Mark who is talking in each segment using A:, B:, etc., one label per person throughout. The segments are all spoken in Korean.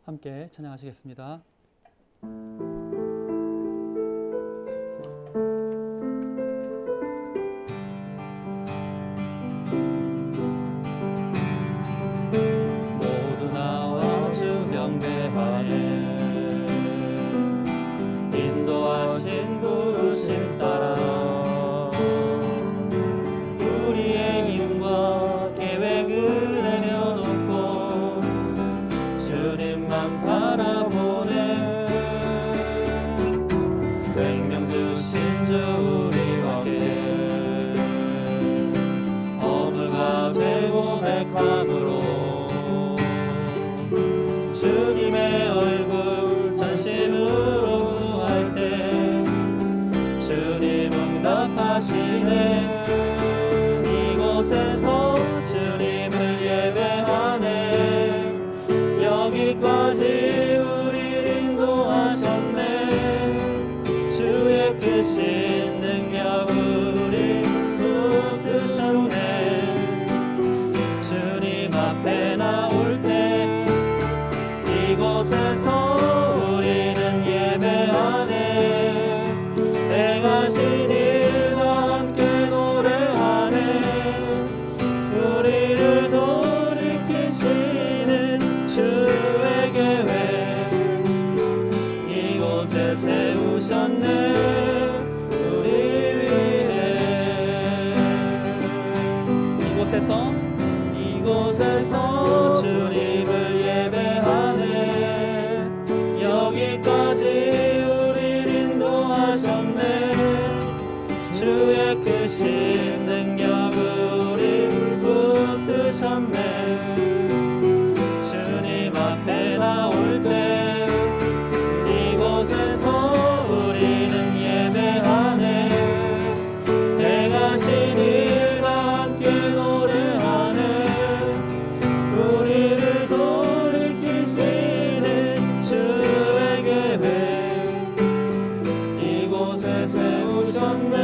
A: 함께 찬양하시겠습니다. 모두 나와 주 경배하네. 인도하신 부르심 따라 우리의 힘과 계획을 내려놓고 주님만 바라보네. 생명 주신 주 우리와 함께 어물과 재고백함으로 주님의 얼굴 전심으로 구할 때 주님 응답하시네. 이곳에서 주님을 예배하네. 여기까지 우리를 인도하셨네. 주의 크신 능력 우리 붙드셨네. 주님 앞에 나올 때 이곳에서 우리는 예배하네. 행하신 일과 함께 노래하네. 우리를 돌이키시는 주의 계획 이곳에 세우셨네. 우리 위해 이곳에서 주님을 예배하네. 여기까지 우리를 인도하셨네. 주의 크신 능력 우리를 붙드셨네. 주님 앞에 나올 때 이곳에서 우리는 예배하네. 행하신 일과 함께 노래하네. 우리를 돌이키시는 주의 계획 이곳에 세우셨네.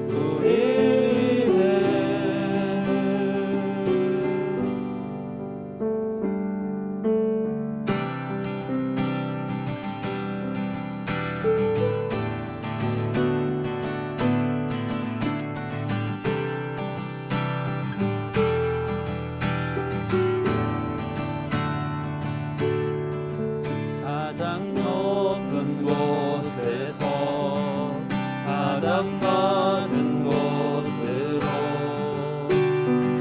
A: 우리 위해 가장 높은 곳에서 가장 낮은 곳으로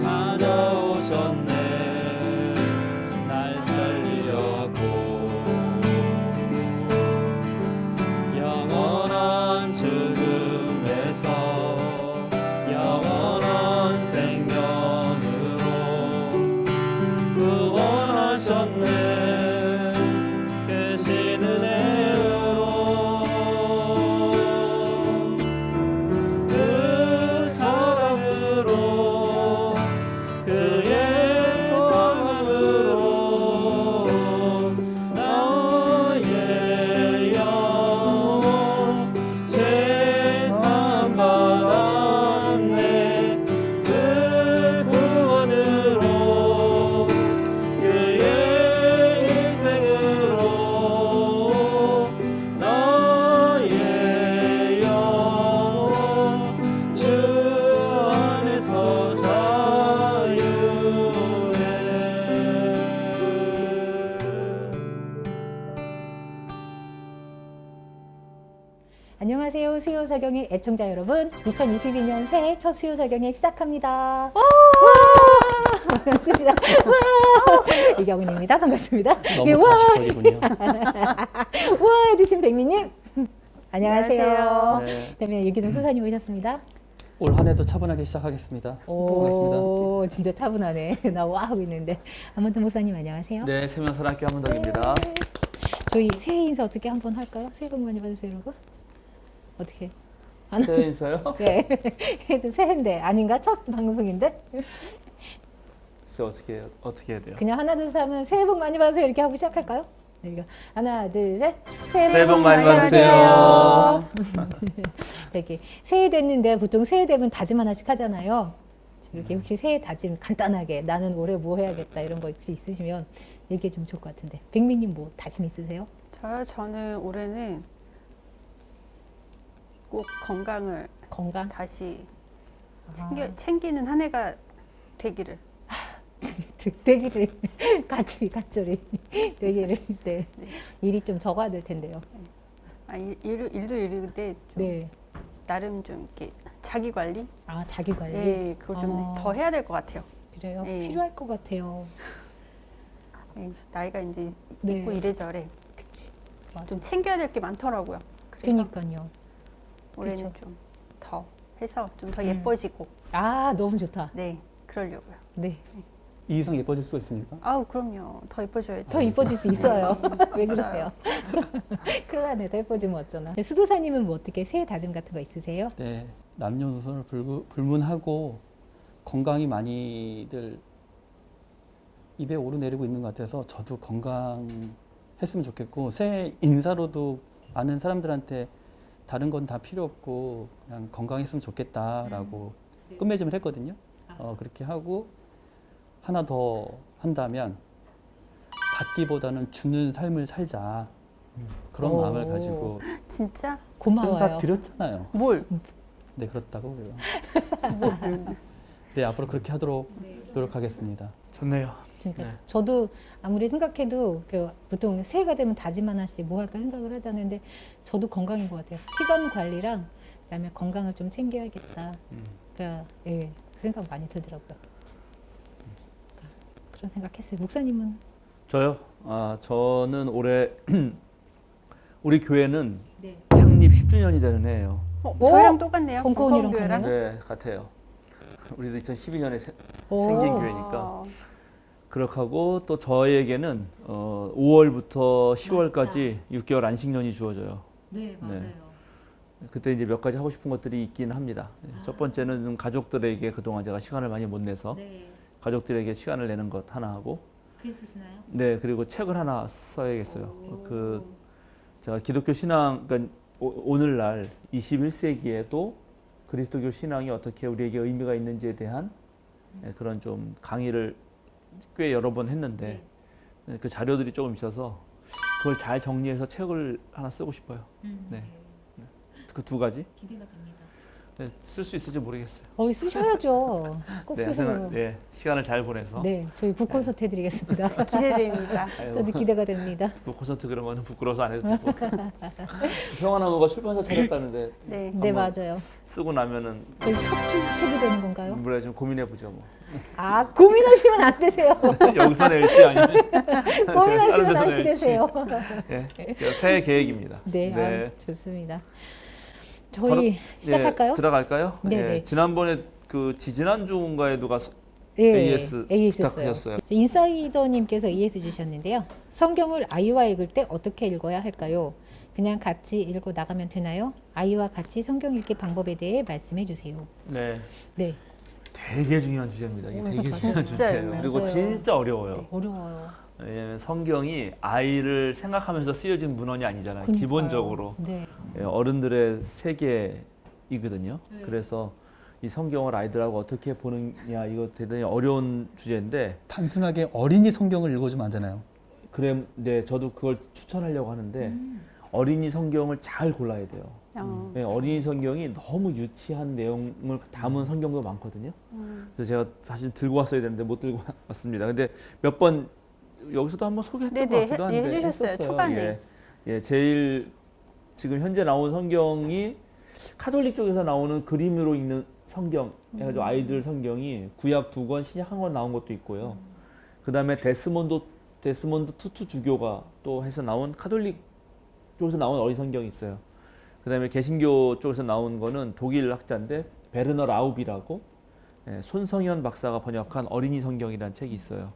A: 찾아오셨네. 날 살리려고 영원한 죽음에서 영원한 생명으로 구원하셨네. 크신 은혜로 그 사랑으로 그의 사랑으로 나의 영혼 죄사함 받았네. 그 구원으로 그의 인생으로 나의 영혼 주 안에서 자유해.
B: 안녕하세요. 수요사경의 애청자 여러분. 2022년 새해 첫 수요사경에 시작합니다. 반갑습니다. 이경은입니다. 반갑습니다.
A: 너무
B: 예, 와!
A: 가식적이군요.
B: 와 해주신 백미님. 안녕하세요.
A: 네.
B: 그다음에 유기동 수사님 오셨습니다.
A: 올 한 해도 차분하게 시작하겠습니다. 반갑습니다.
B: 오, 진짜 차분하네. 나 와 하고 있는데. 한번더 목사님 안녕하세요.
A: 네, 세면사랑학교 한문덕입니다.
B: 저희 새해 인사 어떻게 한번 할까요? 새해 복 많이 받으세요, 여러분. 어떻게?
A: 새해 인사요?
B: 네. 그래도 새해인데 아닌가? 첫 방송인데?
A: 글쎄 어떻게 해야 돼요?
B: 그냥 하나 둘 셋 하면 새해 복 많이 받으세요 이렇게 하고 시작할까요? 그러니까 하나 둘 셋
A: 새해 복 많이 받으세요.
B: 이렇게 새해 됐는데 보통 새해 되면 다짐 하나씩 하잖아요. 이렇게 혹시 새해 다짐 간단하게 나는 올해 뭐 해야겠다 이런 거 혹시 있으시면 얘기해 주면 좋을 것 같은데 백미님 뭐 다짐 있으세요?
C: 저는 올해는 꼭 건강을
B: 건강?
C: 다시
B: 아,
C: 챙기는 한 해가 되기를.
B: 되기를 같이 같절히 되기를 네. 일이 좀 적어야 될 텐데요.
C: 일도 일인데 좀
B: 네.
C: 나름 좀 이렇게 자기 관리,
B: 아 자기 관리.
C: 예, 그거 좀 더 해야 될 것 같아요.
B: 그래요.
C: 예.
B: 필요할 것 같아요.
C: 예, 나이가 이제
B: 네.
C: 있고 이래저래
B: 그치. 맞아.
C: 좀 챙겨야 될 게 많더라고요. 그래서
B: 그러니까요.
C: 올해는
B: 그쵸.
C: 좀 더 해서 좀 더
B: 음.
C: 예뻐지고,
B: 아 너무 좋다.
C: 네, 그러려고요.
B: 네.
A: 이 이상 예뻐질 수가 있습니까?
C: 아우, 그럼요. 더 예뻐져야죠.
B: 더 이뻐질 수 있어요. 왜
C: 있어요.
B: 그러세요? 큰일 나네. 더 예뻐지면 어쩌나. 네, 수도사님은 뭐 어떻게 새해 다짐 같은 거 있으세요?
A: 네, 남녀노소를 불문하고 건강이 많이들 입에 오르내리고 있는 것 같아서 저도 건강했으면 좋겠고 새해 인사로도 많은 사람들한테 다른 건 다 필요 없고 그냥 건강했으면 좋겠다라고 끝맺음을 했거든요. 그렇게 하고 하나 더 한다면 받기보다는 주는 삶을 살자 그런
B: 오.
A: 마음을 가지고
C: 진짜?
A: 그래서 다
B: 고마워요.
A: 드렸잖아요.
C: 뭘?
A: 네, 그렇다고요. 네, 앞으로 그렇게 하도록 노력하겠습니다.
D: 좋네요.
B: 그러니까
D: 네.
B: 저도 아무리 생각해도 그 보통 새해가 되면 다짐 하나씩 뭐 할까 생각을 하자는데 저도 건강인 것 같아요. 시간 관리랑 그다음에 건강을 좀 챙겨야겠다. 그러니까 예, 그 생각 많이 들더라고요. 그러니까 그런 생각했어요. 목사님은
D: 저요? 저는 올해 우리 교회는
B: 네.
D: 창립 10주년이 되는 해예요.
B: 오!
C: 저희랑 똑같네요.
B: 벙커원이랑
C: 벙커원 교회랑.
D: 네, 같아요. 우리도 2012년에
B: 오.
D: 생긴 교회니까.
C: 어,
D: 그렇게 하고 또 저에게는 5월부터 10월까지 6개월 안식년이 주어져요.
B: 네
D: 맞아요. 그때 이제 몇 가지 하고 싶은 것들이 있긴 합니다. 첫 번째는 좀 가족들에게 그동안 제가 시간을 많이 못 내서
B: 네.
D: 가족들에게 시간을 내는 것 하나 하고,
B: 그랬으시나요?
D: 네, 그리고 책을 하나 써야겠어요. 제가 기독교 신앙, 그러니까 오늘날 21세기에도 그리스도교 신앙이 어떻게 우리에게 의미가 있는지에 대한 그런 좀 강의를 꽤 여러 번 했는데 그 자료들이 조금 있어서 그걸 잘 정리해서 책을 하나 쓰고 싶어요. 네. 그 두 가지
B: 기대가 됩니다.
D: 쓸 수 있을지 모르겠어요.
B: 쓰셔야죠. 꼭
D: 네,
B: 쓰세요.
D: 네, 시간을 잘 보내서.
B: 네, 저희 북콘서트 해드리겠습니다.
C: 기대됩니다.
D: 아유,
B: 저도 기대가 됩니다.
D: 뭐 콘서트 그런 거는 부끄러워서 안 해도 되고. 평안한거가 출판사 차렸다는데
C: 네.
B: 네,
D: 한번
B: 맞아요.
D: 쓰고 나면은
B: 저희 첫 출책이 되는 건가요?
D: 물에 좀 고민해 보죠 뭐.
B: 아, 고민하시면 안 되세요.
D: 여기서 낼지 아니면
B: 고민하시면
D: 다른 데서
B: 안
D: 낼지.
B: 되세요.
D: 네, 새해 계획입니다.
B: 네, 좋습니다. 저희 시작할까요?
D: 네, 들어갈까요?
B: 네,
D: 예,
B: 네.
D: 지난번에 그 지난주인가에 누가
B: 네,
D: AS 부탁하셨어요.
B: 인사이더님께서 AS 주셨는데요. 성경을 아이와 읽을 때 어떻게 읽어야 할까요? 그냥 같이 읽고 나가면 되나요? 아이와 같이 성경 읽기 방법에 대해 말씀해 주세요.
D: 네,
B: 네,
D: 되게 중요한 주제입니다. 이게 되게 중요한
C: 진짜
D: 주제예요.
C: 맞아요.
D: 그리고 진짜 어려워요.
B: 네, 어려워요.
D: 왜냐하면 성경이 아이를 생각하면서 쓰여진 문헌이 아니잖아요.
B: 그러니까요.
D: 기본적으로
B: 네.
D: 어른들의 세계이거든요. 그래서 이 성경을 아이들하고 어떻게 보느냐 이거 대단히 어려운 주제인데
A: 단순하게 어린이 성경을 읽어주면 안 되나요?
D: 그래, 네, 저도 그걸 추천하려고 하는데 어린이 성경을 잘 골라야 돼요. 네, 어린이 성경이 너무 유치한 내용을 담은 성경도 많거든요. 그래서 제가 사실 들고 왔어야 되는데 못 들고 왔습니다. 근데 몇 번 여기서도 한번 소개했던 것
C: 네네,
D: 같기도 한데
C: 해주셨어요.
D: 했었어요.
C: 초반에.
D: 예, 제일 지금 현재 나온 성경이 카톨릭 쪽에서 나오는 그림으로 읽는 성경 해가지고 아이들 성경이 구약 2권, 신약 1권 나온 것도 있고요. 그 다음에 데스몬드 투투 주교가 또 해서 나온 카톨릭 쪽에서 나온 어린 성경이 있어요. 그 다음에 개신교 쪽에서 나온 거는 독일 학자인데 베르너 라우비라고 손성현 박사가 번역한 어린이 성경이라는 책이 있어요.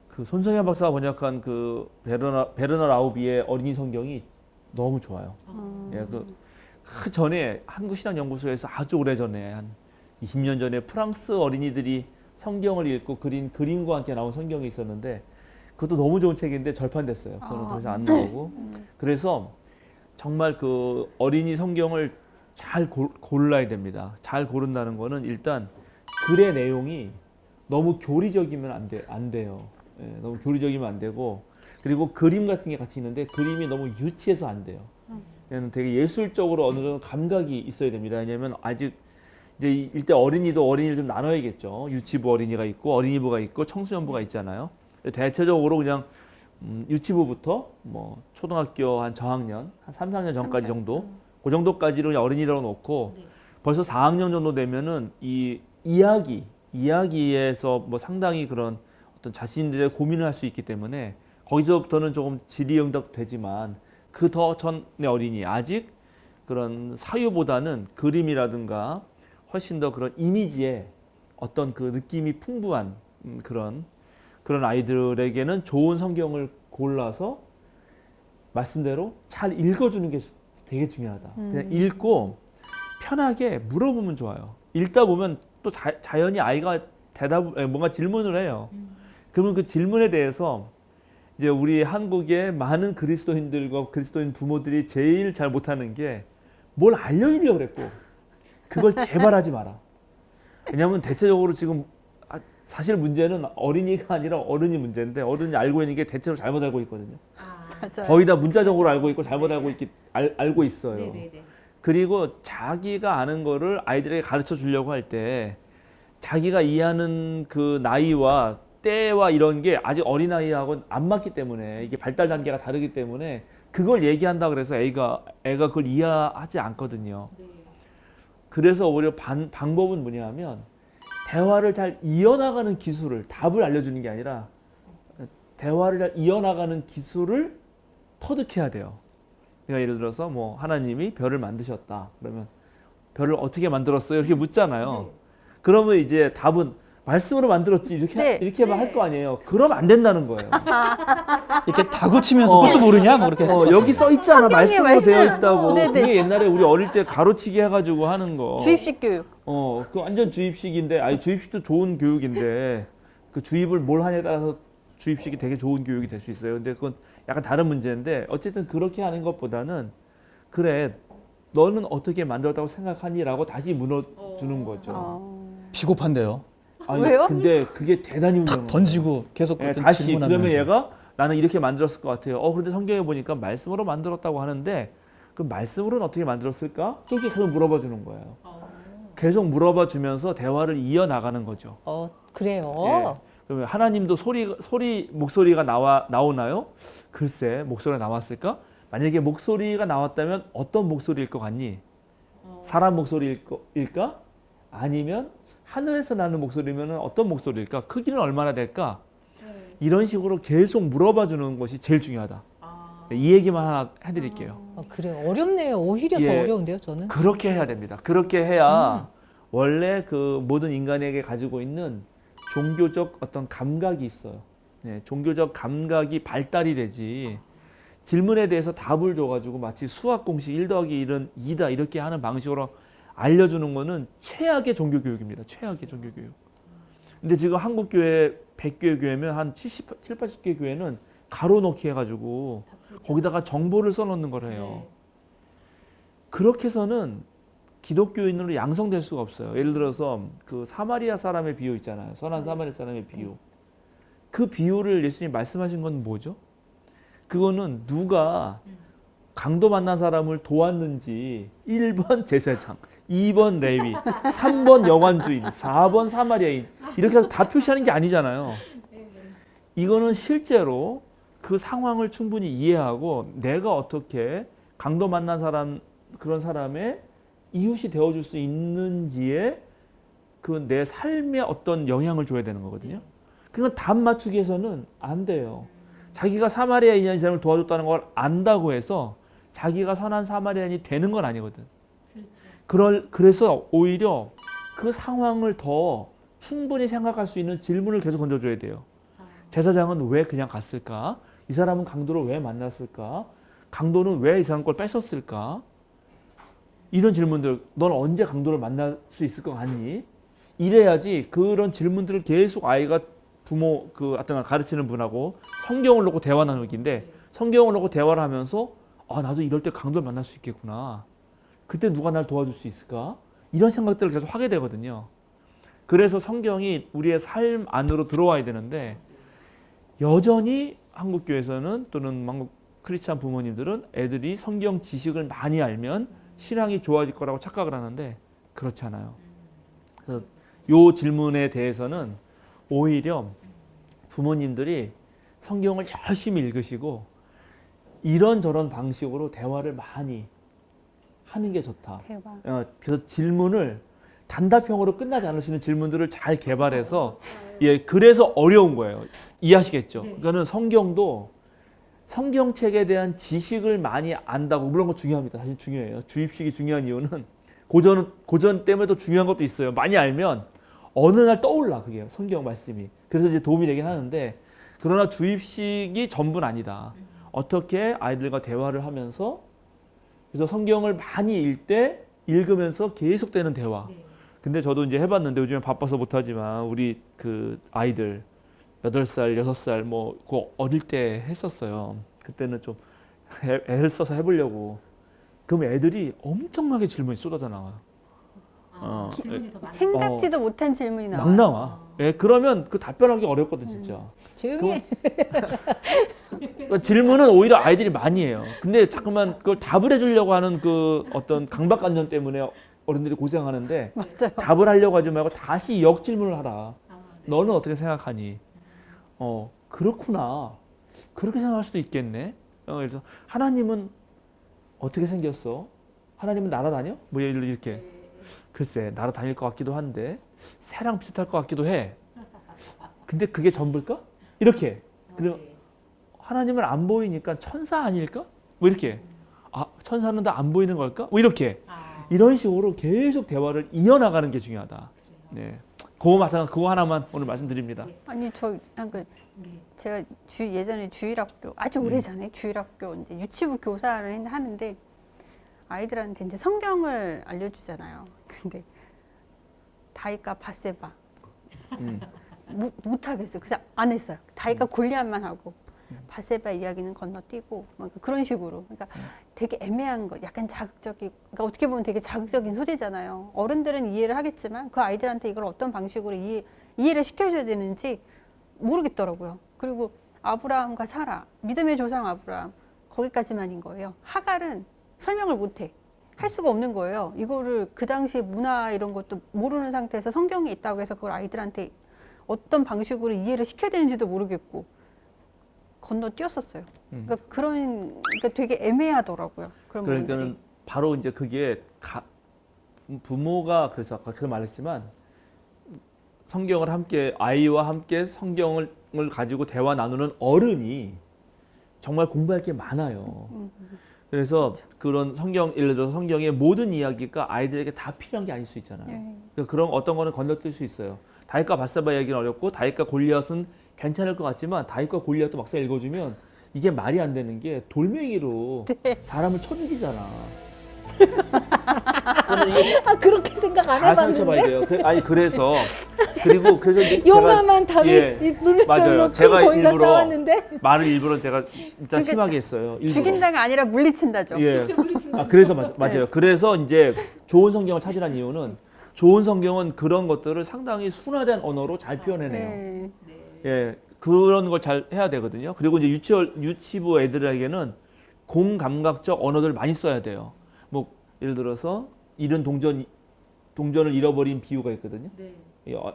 D: 그 손성현 박사가 번역한 그 베르너 라우비의 어린이 성경이 너무 좋아요. 예, 그 전에 한국신학연구소에서 아주 오래 전에 한 20년 전에 프랑스 어린이들이 성경을 읽고 그린 그림과 함께 나온 성경이 있었는데 그것도 너무 좋은 책인데 절판됐어요. 그거는 더 이상 안 나오고. 그래서 정말 그 어린이 성경을 잘 골라야 됩니다. 잘 고른다는 거는 일단 글의 내용이 너무 교리적이면 안 돼요. 예, 너무 교리적이면 안 되고 그리고 그림 같은 게 같이 있는데 그림이 너무 유치해서 안 돼요. 얘는 되게 예술적으로 어느 정도 감각이 있어야 됩니다. 왜냐하면 아직 이제 일대 어린이도 어린이를 좀 나눠야겠죠. 유치부 어린이가 있고 어린이부가 있고 청소년부가 있잖아요. 대체적으로 그냥 유치부부터 뭐 초등학교 한 저학년 한 3, 4학년 전까지 정도 그 정도까지를 그냥 어린이라고 놓고 벌써 4학년 정도 되면은 이 이야기에서 뭐 상당히 그런 어떤 자신들의 고민을 할 수 있기 때문에 거기서부터는 조금 질의응답 되지만 그 더 전의 어린이 아직 그런 사유보다는 그림이라든가 훨씬 더 그런 이미지에 어떤 그 느낌이 풍부한 그런 아이들에게는 좋은 성경을 골라서 말씀대로 잘 읽어주는 게 되게 중요하다. 그냥 읽고 편하게 물어보면 좋아요. 읽다 보면 또 자연히 아이가 뭔가 질문을 해요. 그러면 그 질문에 대해서 이제 우리 한국의 많은 그리스도인들과 그리스도인 부모들이 제일 잘 못하는 게 뭘 알려주려고 그랬고 그걸 제발 하지 마라. 왜냐하면 대체적으로 지금 사실 문제는 어린이가 아니라 어른이 문제인데 어른이 알고 있는 게 대체로 잘못 알고 있거든요.
C: 맞아요.
D: 거의 다 문자적으로 알고 있고 잘못 알고 있어요.
B: 네네네.
D: 그리고 자기가 아는 거를 아이들에게 가르쳐 주려고 할 때 자기가 이해하는 그 나이와 때와 이런 게 아직 어린아이하고는 안 맞기 때문에 이게 발달 단계가 다르기 때문에 그걸 얘기한다 그래서 애가 그걸 이해하지 않거든요. 그래서 오히려 방법은 뭐냐면 대화를 잘 이어나가는 기술을 답을 알려주는 게 아니라 대화를 잘 이어나가는 기술을 터득해야 돼요. 그러니까 예를 들어서 뭐 하나님이 별을 만드셨다. 그러면 별을 어떻게 만들었어요? 이렇게 묻잖아요. 그러면 이제 답은 말씀으로 만들었지 이렇게만 할 거 아니에요. 그럼 안 된다는 거예요.
A: 이렇게 다구치면서 그것도 모르냐? 뭐 그렇게 해서.
D: 여기 써 있잖아. 말씀으로
C: 말씀.
D: 되어 있다고.
C: 네네.
D: 그게 옛날에 우리 어릴 때 가로치기 해가지고 하는 거.
C: 주입식 교육.
D: 그 완전 주입식인데, 아니 주입식도 좋은 교육인데 그 주입을 뭘 하냐에 따라서 주입식이 되게 좋은 교육이 될 수 있어요. 근데 그건 약간 다른 문제인데 어쨌든 그렇게 하는 것보다는 그래 너는 어떻게 만들었다고 생각하니라고 다시 물어주는 거죠.
A: 비겁한데요.
D: 아니,
C: 왜요?
D: 근데 그게 대단히
A: 탁
D: 훌륭해요.
A: 던지고 계속
D: 예,
A: 어떤
D: 다시
A: 질문하면서.
D: 그러면 얘가 나는 이렇게 만들었을 것 같아요. 그런데 성경에 보니까 말씀으로 만들었다고 하는데 그 말씀으로는 어떻게 만들었을까? 또 이렇게 계속 물어봐 주는 거예요. 계속 물어봐 주면서 대화를 이어 나가는 거죠.
B: 그래요.
D: 예. 그러면 하나님도 목소리가 나오나요? 글쎄, 목소리가 나왔을까? 만약에 목소리가 나왔다면 어떤 목소리일 것 같니? 사람 목소리일까? 아니면 하늘에서 나는 목소리면 어떤 목소리일까? 크기는 얼마나 될까? 이런 식으로 계속 물어봐 주는 것이 제일 중요하다. 이 얘기만 하나 해드릴게요.
B: 그래요. 어렵네요. 오히려 더
D: 예.
B: 어려운데요, 저는.
D: 그렇게 해야 됩니다. 그렇게 해야 원래 그 모든 인간에게 가지고 있는 종교적 어떤 감각이 있어요. 네, 종교적 감각이 발달이 되지. 질문에 대해서 답을 줘가지고 마치 수학 공식 1 더하기 1은 2다 이렇게 하는 방식으로 알려주는 거는 최악의 종교교육입니다. 최악의 종교교육. 근데 지금 한국교회 100개 교회면 한 70, 80개 교회는 가로놓기 해가지고 거기다가 정보를 써놓는 걸 해요. 그렇게 해서는 기독교인으로 양성될 수가 없어요. 예를 들어서 그 사마리아 사람의 비유 있잖아요. 선한 사마리아 사람의 비유. 그 비유를 예수님이 말씀하신 건 뭐죠? 그거는 누가 강도 만난 사람을 도왔는지 1번 제사장, 2번 레위, 3번 여관주인, 4번 사마리아인 이렇게 해서 다 표시하는 게 아니잖아요. 이거는 실제로 그 상황을 충분히 이해하고 내가 어떻게 강도 만난 사람 그런 사람의 이웃이 되어줄 수 있는지에 그 내 삶에 어떤 영향을 줘야 되는 거거든요. 그건 답 맞추기 위해서는 안 돼요. 자기가 사마리아인이 사람을 도와줬다는 걸 안다고 해서 자기가 선한 사마리아인이 되는 건 아니거든. 그래서 오히려 그 상황을 더 충분히 생각할 수 있는 질문을 계속 던져줘야 돼요. 제사장은 왜 그냥 갔을까? 이 사람은 강도를 왜 만났을까? 강도는 왜 이 사람 걸 뺏었을까? 이런 질문들, 넌 언제 강도를 만날 수 있을 것 같니? 이래야지 그런 질문들을 계속 아이가 부모 그 어떤 가르치는 분하고 성경을 놓고 대화 나누기인데 성경을 놓고 대화를 하면서 나도 이럴 때 강도를 만날 수 있겠구나. 그때 누가 날 도와줄 수 있을까? 이런 생각들을 계속 하게 되거든요. 그래서 성경이 우리의 삶 안으로 들어와야 되는데 여전히 한국 교회에서는 또는 한국 크리스찬 부모님들은 애들이 성경 지식을 많이 알면 신앙이 좋아질 거라고 착각을 하는데 그렇지 않아요. 그래서 이 질문에 대해서는 오히려 부모님들이 성경을 열심히 읽으시고 이런저런 방식으로 대화를 많이 하는 게 좋다.
C: 대박.
D: 그래서 질문을 단답형으로 끝나지 않을 수 있는 질문들을 잘 개발해서 예, 그래서 어려운 거예요. 이해하시겠죠? 그러니까는 성경도 성경책에 대한 지식을 많이 안다고 물론 그거 중요합니다. 사실 중요해요. 주입식이 중요한 이유는 고전 때문에도 중요한 것도 있어요. 많이 알면 어느 날 떠올라 그게 성경 말씀이. 그래서 이제 도움이 되긴 하는데 그러나 주입식이 전부는 아니다. 어떻게 아이들과 대화를 하면서 그래서 성경을 많이 읽으면서 계속되는 대화. 근데 저도 이제 해봤는데 요즘에 바빠서 못하지만 우리 그 아이들 8살, 6살 뭐 그 어릴 때 했었어요. 그때는 좀 애를 써서 해보려고. 그럼 애들이 엄청나게 질문이 쏟아져 나와요.
C: 생각지도 못한 질문이 나와요.
D: 막 나와. 예, 그러면 그 답변하기 어렵거든 진짜.
B: 조용히 해.
D: 그러니까 질문은 오히려 아이들이 많이 해요. 근데 자꾸만 그걸 답을 해주려고 하는 그 어떤 강박관념 때문에 어른들이 고생하는데
C: 맞아요.
D: 답을 하려고 하지 말고 다시 역질문을 하라. 너는 어떻게 생각하니? 그렇구나. 그렇게 생각할 수도 있겠네. 그래서 하나님은 어떻게 생겼어? 하나님은 날아다녀? 뭐 이렇게. 글쎄 날아다닐 것 같기도 한데 새랑 비슷할 것 같기도 해. 근데 그게 전부일까? 이렇게. 그리고 하나님은 안 보이니까 천사 아닐까? 뭐 이렇게. 아 천사는 다 안 보이는 걸까? 뭐 이렇게. 이런 식으로 계속 대화를 이어나가는 게 중요하다. 네. 그거 하나만 오늘 말씀드립니다.
C: 아니 제가 예전에 주일학교 아주 오래전에 주일학교 이제 유치부 교사를 하는데 아이들한테 이제 성경을 알려주잖아요. 근데 다이카 바세바 못하겠어요. 그래서 안 했어요. 다이카 골리앗만 하고 바세바 이야기는 건너뛰고 막 그런 식으로. 그러니까 되게 애매한 거, 약간 자극적인. 그러니까 어떻게 보면 되게 자극적인 소재잖아요. 어른들은 이해를 하겠지만 그 아이들한테 이걸 어떤 방식으로 이해를 시켜줘야 되는지 모르겠더라고요. 그리고 아브라함과 사라, 믿음의 조상 아브라함 거기까지만인 거예요. 하갈은 설명을 못해. 할 수가 없는 거예요. 이거를 그 당시 문화 이런 것도 모르는 상태에서 성경에 있다고 해서 그걸 아이들한테 어떤 방식으로 이해를 시켜야 되는지도 모르겠고 건너뛰었었어요. 그러니까 그러니까 되게 애매하더라고요. 그런
D: 그러니까는
C: 부분들이.
D: 바로 이제 그게 부모가 그래서 아까 그 말했지만 성경을 함께 아이와 함께 성경을 가지고 대화 나누는 어른이 정말 공부할 게 많아요. 그래서 그런 예를 들어서 성경의 모든 이야기가 아이들에게 다 필요한 게 아닐 수 있잖아요. 그러니까 그런 어떤 거는 건너뛸 수 있어요. 다윗과 바세바 얘기는 어렵고 다윗과 골리앗은 괜찮을 것 같지만 다윗과 골리앗도 막상 읽어주면 이게 말이 안 되는 게 돌멩이로 사람을 쳐 죽이잖아.
B: 그렇게 생각 안
D: 잘 생각해봐야
B: 해봤는데.
D: 돼요. 그래서 이제
B: 용감한 다윗
D: 맞아요.
B: 물맷돌로
D: 제가
B: 큰 거인과
D: 일부러
B: 싸웠는데.
D: 말을 일부러 제가 진짜
C: 그러니까
D: 심하게 했어요. 일부러.
C: 죽인다가 아니라 물리친다죠.
D: 예. 그래서 맞아요. 그래서 이제 좋은 성경을 찾으라는 이유는 좋은 성경은 그런 것들을 상당히 순화된 언어로 잘 표현해내요.
C: 네.
D: 예, 그런 걸 잘 해야 되거든요. 그리고 이제 유치부 애들에게는 공감각적 언어들을 많이 써야 돼요. 뭐 예를 들어서 잃은 동전을 잃어버린 비유가 있거든요.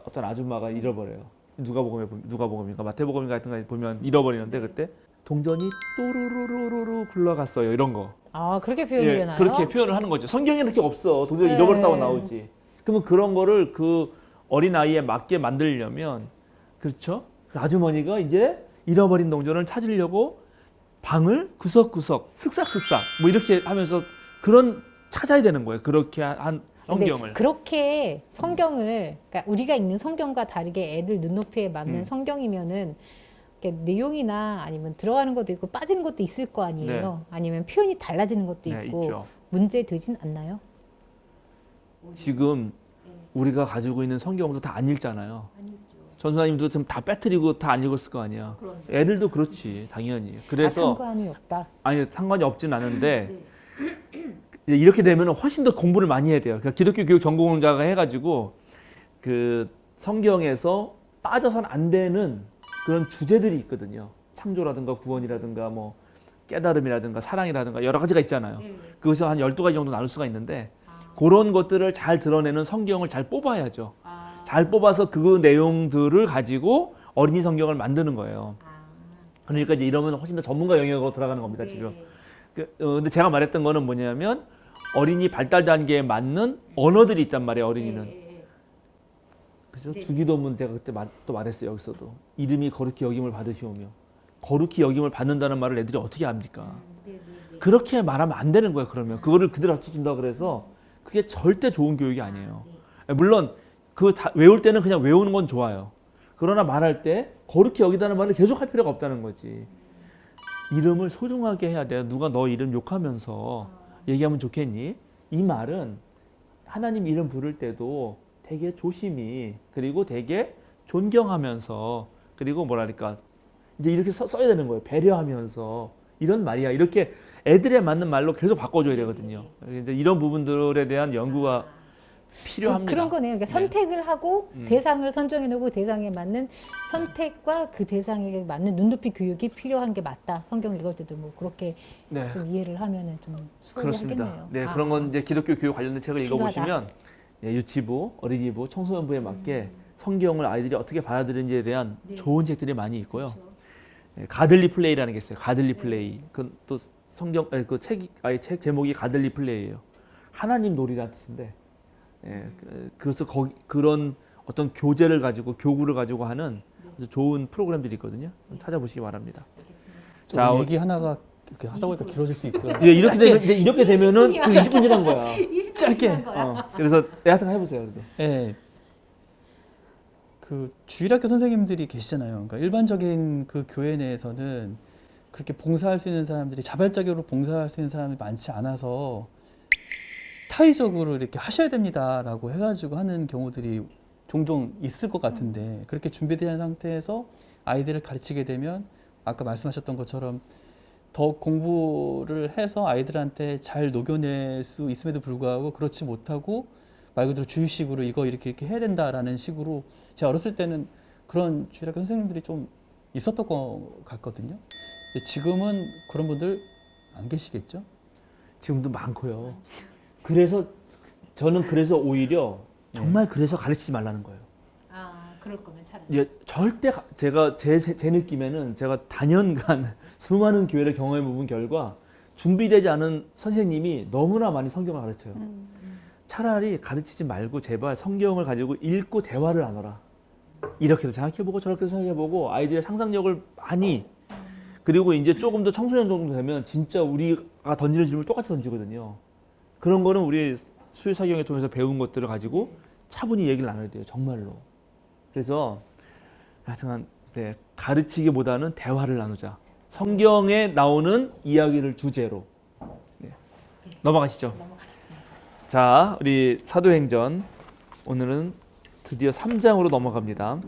D: 어떤 아줌마가 잃어버려요. 누가복음인가 마태복음인가 같은 거 보면 잃어버리는데 그때 동전이 또루루루루루 굴러갔어요. 이런 거.
B: 아 그렇게 표현이려나요?
D: 그렇게 표현을 하는 거죠. 성경에는 그렇게 없어. 동전이
B: 네.
D: 잃어버렸다고 나오지. 그러면 그런 거를 그 어린 아이에 맞게 만들려면 그렇죠? 그 아주머니가 이제 잃어버린 동전을 찾으려고 방을 구석구석 슥싹슥싹 뭐 이렇게 하면서 그런 찾아야 되는 거예요. 그렇게 한 성경을.
B: 근데 그렇게 성경을 그러니까 우리가 읽는 성경과 다르게 애들 눈높이에 맞는 성경이면은 이렇게 내용이나 아니면 들어가는 것도 있고 빠지는 것도 있을 거 아니에요. 아니면 표현이 달라지는 것도
D: 네,
B: 있고
D: 있죠.
B: 문제 되진 않나요?
D: 지금 우리가 가지고 있는 성경도 다 안 읽잖아요. 전수사님도 지금 다 빼뜨리고 다 안 읽었을 거 아니야. 애들도 그렇지 당연히. 그래서
B: 상관이 없다.
D: 아니 상관이 없진 않은데 이제 이렇게 되면 훨씬 더 공부를 많이 해야 돼요. 그러니까 기독교 교육 전공자가 해가지고 그 성경에서 빠져선 안 되는 그런 주제들이 있거든요. 창조라든가 구원이라든가 뭐 깨달음이라든가 사랑이라든가 여러 가지가 있잖아요. 그것을 한 12가지 정도 나눌 수가 있는데 그런 것들을 잘 드러내는 성경을 잘 뽑아야죠. 잘 뽑아서 그 내용들을 가지고 어린이 성경을 만드는 거예요. 그러니까 이제 이러면 훨씬 더 전문가 영역으로 들어가는 겁니다, 지금. 근데 제가 말했던 거는 뭐냐면 어린이 발달 단계에 맞는 언어들이 있단 말이에요, 어린이는. 그죠? 주기도문 제가 그때 또 말했어요, 여기서도. 이름이 거룩히 여김을 받으시오며. 거룩히 여김을 받는다는 말을 애들이 어떻게 합니까? 그렇게 말하면 안 되는 거예요, 그러면. 그거를 그대로 가르쳐준다 그래서 그게 절대 좋은 교육이 아니에요. 물론 외울 때는 그냥 외우는 건 좋아요. 그러나 말할 때 거룩히 여기다는 말을 계속 할 필요가 없다는 거지. 이름을 소중하게 해야 돼요. 누가 너 이름 욕하면서 얘기하면 좋겠니? 이 말은 하나님 이름 부를 때도 되게 조심히 그리고 되게 존경하면서 그리고 뭐랄까 이제 이렇게 써야 되는 거예요. 배려하면서 이런 말이야. 이렇게 애들에 맞는 말로 계속 바꿔줘야 되거든요. 이제 이런 부분들에 대한 연구가 필요합니다.
B: 그런 거네요. 그러니까
D: 네.
B: 선택을 하고 대상을 선정해 놓고 대상에 맞는 선택과 그 대상에 맞는 눈높이 교육이 필요한 게 맞다. 성경 읽을 때도 뭐 그렇게
D: 네.
B: 좀 이해를 하면은 좀
D: 그렇습니다.
B: 수월하겠네요.
D: 네, 그런 건 이제 기독교 교육 관련된 책을
B: 필요하다.
D: 읽어보시면 유치부, 어린이부, 청소년부에 맞게 성경을 아이들이 어떻게 받아들이는지에 대한 좋은 책들이 많이 있고요. 가들리 플레이라는 게 있어요. 가들리 플레이. 그 또 성경 아예 책 제목이 가들리 플레이예요. 하나님 놀이라는 뜻인데, 그래서 그런 어떤 교재를 가지고 교구를 가지고 하는 아주 좋은 프로그램들이 있거든요. 찾아보시기 바랍니다.
A: 자,
D: 자,
A: 얘기 하나가 이렇게 하다 보니까 길어질 수 있고요.
D: 이렇게 되면은 지금 20분 지난 거야.
A: 짧게.
D: 그래서 하여튼 해보세요. 그래도.
A: 예. 그 주일학교 선생님들이 계시잖아요. 그러니까 일반적인 그 교회 내에서는 그렇게 봉사할 수 있는 사람들이 자발적으로 봉사할 수 있는 사람이 많지 않아서 타의적으로 이렇게 하셔야 됩니다라고 해가지고 하는 경우들이 종종 있을 것 같은데 그렇게 준비된 상태에서 아이들을 가르치게 되면 아까 말씀하셨던 것처럼 더 공부를 해서 아이들한테 잘 녹여낼 수 있음에도 불구하고 그렇지 못하고 말 그대로 주입식으로 이거 이렇게 해야 된다라는 식으로 제가 어렸을 때는 그런 주일학교 선생님들이 좀 있었던 것 같거든요. 근데 지금은 그런 분들 안 계시겠죠?
D: 지금도 많고요. 그래서 저는 오히려 정말 그래서 가르치지 말라는 거예요.
B: 그럴 거면 차라리.
D: 절대 제가 제 느낌에는 제가 단연간 수많은 교회를 경험해 본 결과 준비되지 않은 선생님이 너무나 많이 성경을 가르쳐요. 차라리 가르치지 말고 제발 성경을 가지고 읽고 대화를 나눠라. 이렇게도 생각해보고 저렇게도 생각해보고 아이들의 상상력을 많이 그리고 이제 조금 더 청소년 정도 되면 진짜 우리가 던지는 질문을 똑같이 던지거든요. 그런 거는 우리 수요사경을 통해서 배운 것들을 가지고 차분히 얘기를 나눠야 돼요. 정말로. 그래서 하여튼 가르치기보다는 대화를 나누자. 성경에 나오는 이야기를 주제로. 넘어가시죠. 자, 우리 사도행전 오늘은 드디어 3장으로 넘어갑니다.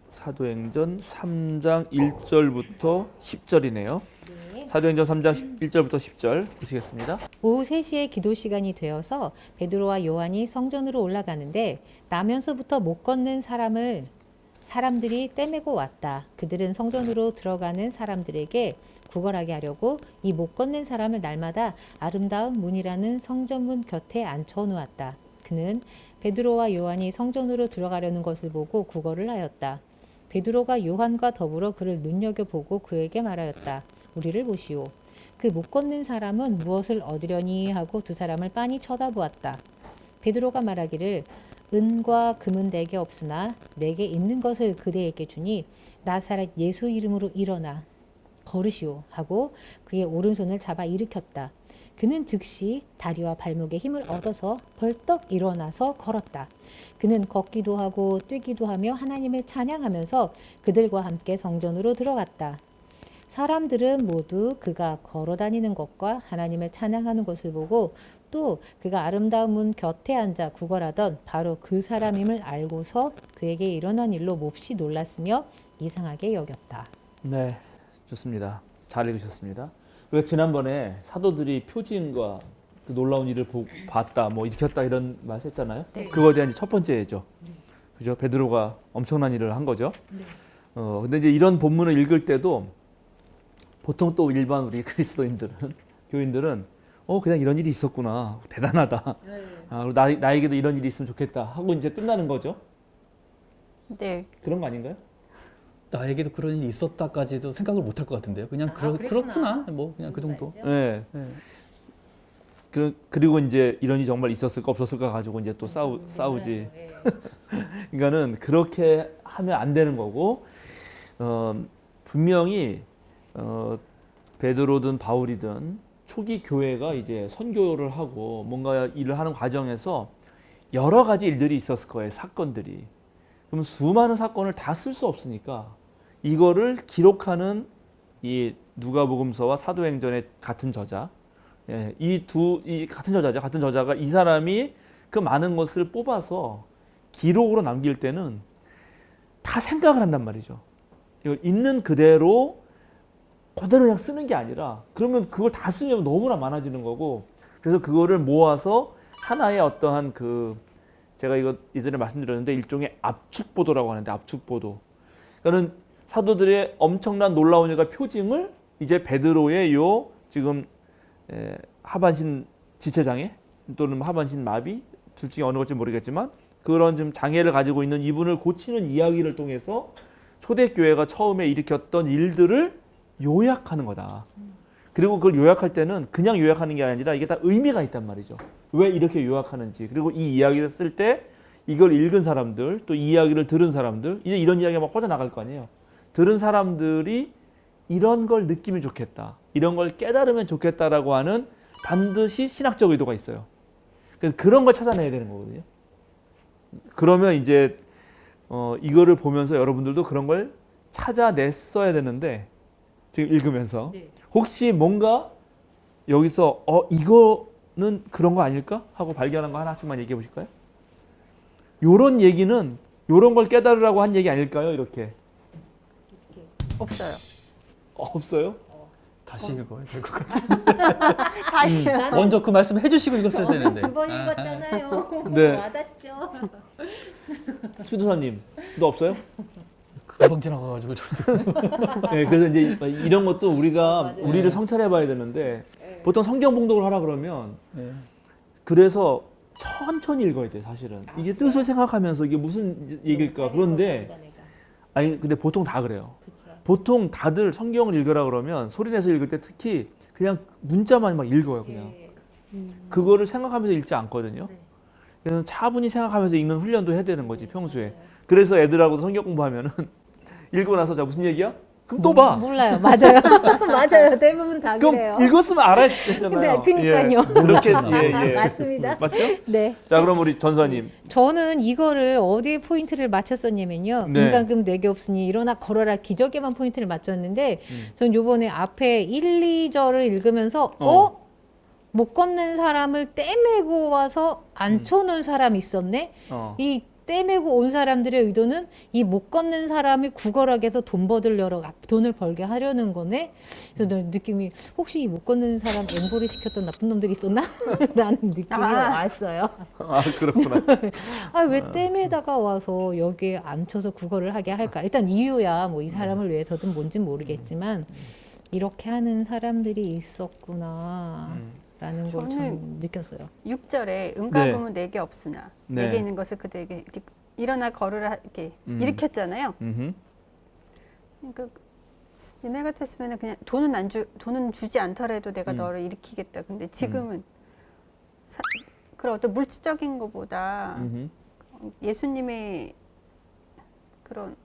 D: 사도행전 3장 1절부터 10절이네요. 사도행전 3장 1절부터 10절 보시겠습니다.
B: 오후 3시에 기도 시간이 되어서 베드로와 요한이 성전으로 올라가는데 나면서부터 못 걷는 사람들이 떼매고 왔다. 그들은 성전으로 들어가는 사람들에게 구걸하게 하려고 이 못 걷는 사람을 날마다 아름다운 문이라는 성전문 곁에 앉혀 놓았다. 그는 베드로와 요한이 성전으로 들어가려는 것을 보고 구걸을 하였다. 베드로가 요한과 더불어 그를 눈여겨보고 그에게 말하였다. 우리를 보시오. 그 못 걷는 사람은 무엇을 얻으려니 하고 두 사람을 빤히 쳐다보았다. 베드로가 말하기를 은과 금은 내게 없으나 내게 있는 것을 그대에게 주니 나사렛 예수 이름으로 일어나 걸으시오 하고 그의 오른손을 잡아 일으켰다. 그는 즉시 다리와 발목에 힘을 얻어서 벌떡 일어나서 걸었다. 그는 걷기도 하고 뛰기도 하며 하나님을 찬양하면서 그들과 함께 성전으로 들어갔다. 사람들은 모두 그가 걸어다니는 것과 하나님을 찬양하는 것을 보고 또 그가 아름다운 문 곁에 앉아 구걸하던 바로 그 사람임을 알고서 그에게 일어난 일로 몹시 놀랐으며 이상하게 여겼다.
D: 네, 좋습니다. 잘 읽으셨습니다. 우리가 지난번에 사도들이 표징과 그 놀라운 일을 봤다, 뭐 일으켰다 이런 말 했잖아요.
C: 네.
D: 그거에 대한 이제 첫 번째 예죠. 그죠? 베드로가 엄청난 일을 한 거죠. 근데 이제 이런 본문을 읽을 때도 보통 또 일반 우리 그리스도인들은 교인들은 그냥 이런 일이 있었구나, 대단하다. 그리고 나에게도 이런 일이 있으면 좋겠다 하고 이제 끝나는 거죠.
C: 네.
D: 그런 거 아닌가요?
A: 나에게도 그런 일이 있었다까지도 생각을 못 할 것 같은데요. 그냥 그렇구나. 뭐 그냥 그 정도.
D: 네.
A: 네.
D: 그리고 이제 이런 일이 정말 있었을까 없었을까 가지고 이제 또 싸우지. 그러니까는 그렇게 하면 안 되는 거고, 분명히 베드로든 바울이든 초기 교회가 이제 선교를 하고 뭔가 일을 하는 과정에서 여러 가지 일들이 있었을 거예요. 사건들이. 그럼 수많은 사건을 다 쓸 수 없으니까 이거를 기록하는 이 누가복음서와 사도행전의 같은 저자, 이 같은 저자죠. 같은 저자가 이 사람이 그 많은 것을 뽑아서 기록으로 남길 때는 다 생각을 한단 말이죠. 이걸 있는 그대로 그냥 쓰는 게 아니라, 그러면 그걸 다 쓰려면 너무나 많아지는 거고, 그래서 그거를 모아서 하나의 어떠한 제가 이거 예전에 말씀드렸는데 일종의 압축보도라고 하는데, 압축보도. 그러니까는 사도들의 엄청난 놀라운 일과 표징을 이제 베드로의 지금 하반신 지체장애 또는 하반신 마비 둘 중에 어느 걸지 모르겠지만 그런 좀 장애를 가지고 있는 이분을 고치는 이야기를 통해서 초대교회가 처음에 일으켰던 일들을 요약하는 거다. 그리고 그걸 요약할 때는 그냥 요약하는 게 아니라 이게 다 의미가 있단 말이죠. 왜 이렇게 요약하는지. 그리고 이 이야기를 쓸 때 이걸 읽은 사람들, 또 이 이야기를 들은 사람들, 이제 이런 이야기가 막 퍼져나갈 거 아니에요. 들은 사람들이 이런 걸 느끼면 좋겠다, 이런 걸 깨달으면 좋겠다라고 하는 반드시 신학적 의도가 있어요. 그래서 그런 걸 찾아내야 되는 거거든요. 그러면 이제 이거를 보면서 여러분들도 그런 걸 찾아냈어야 되는데, 지금 읽으면서 혹시 뭔가 여기서 이거는 그런 거 아닐까 하고 발견한 거 하나씩만 얘기해 보실까요? 요런 얘기는 요런 걸 깨달으라고 한 얘기 아닐까요? 이렇게.
C: 없어요.
D: 없어요?
A: 다시 읽어야 될 것 같아요.
C: 다시.
A: 먼저 그 말씀 해주시고 읽었어야 되는데.
B: 두 번 읽었잖아요.
D: 네.
B: 와닿죠.
D: 수도사님, 너 없어요?
A: 금방 지나가가지고 저도.
D: 네, 그래서 이제 이런 것도 우리가 우리를 성찰해봐야 되는데, 보통 성경 봉독을 하라 그러면
A: 네.
D: 그래서 천천히 읽어야 돼. 사실은 이게 뜻을 생각하면서 이게 무슨 얘기일까. 그런데 근데 보통 다 그래요. 보통 다들 성경을 읽으라 그러면 소리내서 읽을 때 특히 그냥 문자만 막 읽어요. 그냥 그거를 생각하면서 읽지 않거든요. 그래서 차분히 생각하면서 읽는 훈련도 해야 되는 거지, 평소에. 그래서 애들하고도 성경 공부하면은 읽고 나서 자 무슨 얘기야? 그럼 또 봐.
B: 몰라요. 맞아요. 맞아요. 대부분 다
D: 그럼
B: 그래요.
D: 읽었으면 알아야 되잖아요.
B: 네, 그러니까요.
D: 그렇게
B: 맞습니다.
D: 맞죠?
B: 네.
D: 자, 그럼 우리 전사님.
B: 저는 이거를 어디에 포인트를 맞췄었냐면요.
D: 네.
B: 인간금 내게 없으니 일어나 걸어라 기적에만 포인트를 맞췄는데 전 요번에 앞에 1, 2절을 읽으면서 못 걷는 사람을 떼매고 와서 앉혀놓은 사람이 있었네. 이 떼매고 온 사람들의 의도는 이 못 걷는 사람이 구걸하게 해서 돈을 벌게 하려는 거네. 그래서 느낌이 혹시 이 못 걷는 사람 앵보를 시켰던 나쁜 놈들이 있었나? 라는 느낌이 왔어요.
D: 아, 그렇구나.
B: 왜 떼매다가 와서 여기에 앉혀서 구걸을 하게 할까? 일단 이유야 뭐 이 사람을 위해서든 뭔진 모르겠지만 이렇게 하는 사람들이 있었구나. 라는 걸 좀 느꼈어요.
C: 6절에 은가금은 내게 없으나
D: 네.
C: 내게 있는 것을 그들에게 이렇게 일어나 걸으라 이렇게 일으켰잖아요. 그러니까 옛날 같았으면 그냥 돈은 주지 않더라도 내가 너를 일으키겠다. 근데 지금은 그런 어떤 물질적인 것보다 예수님의 그런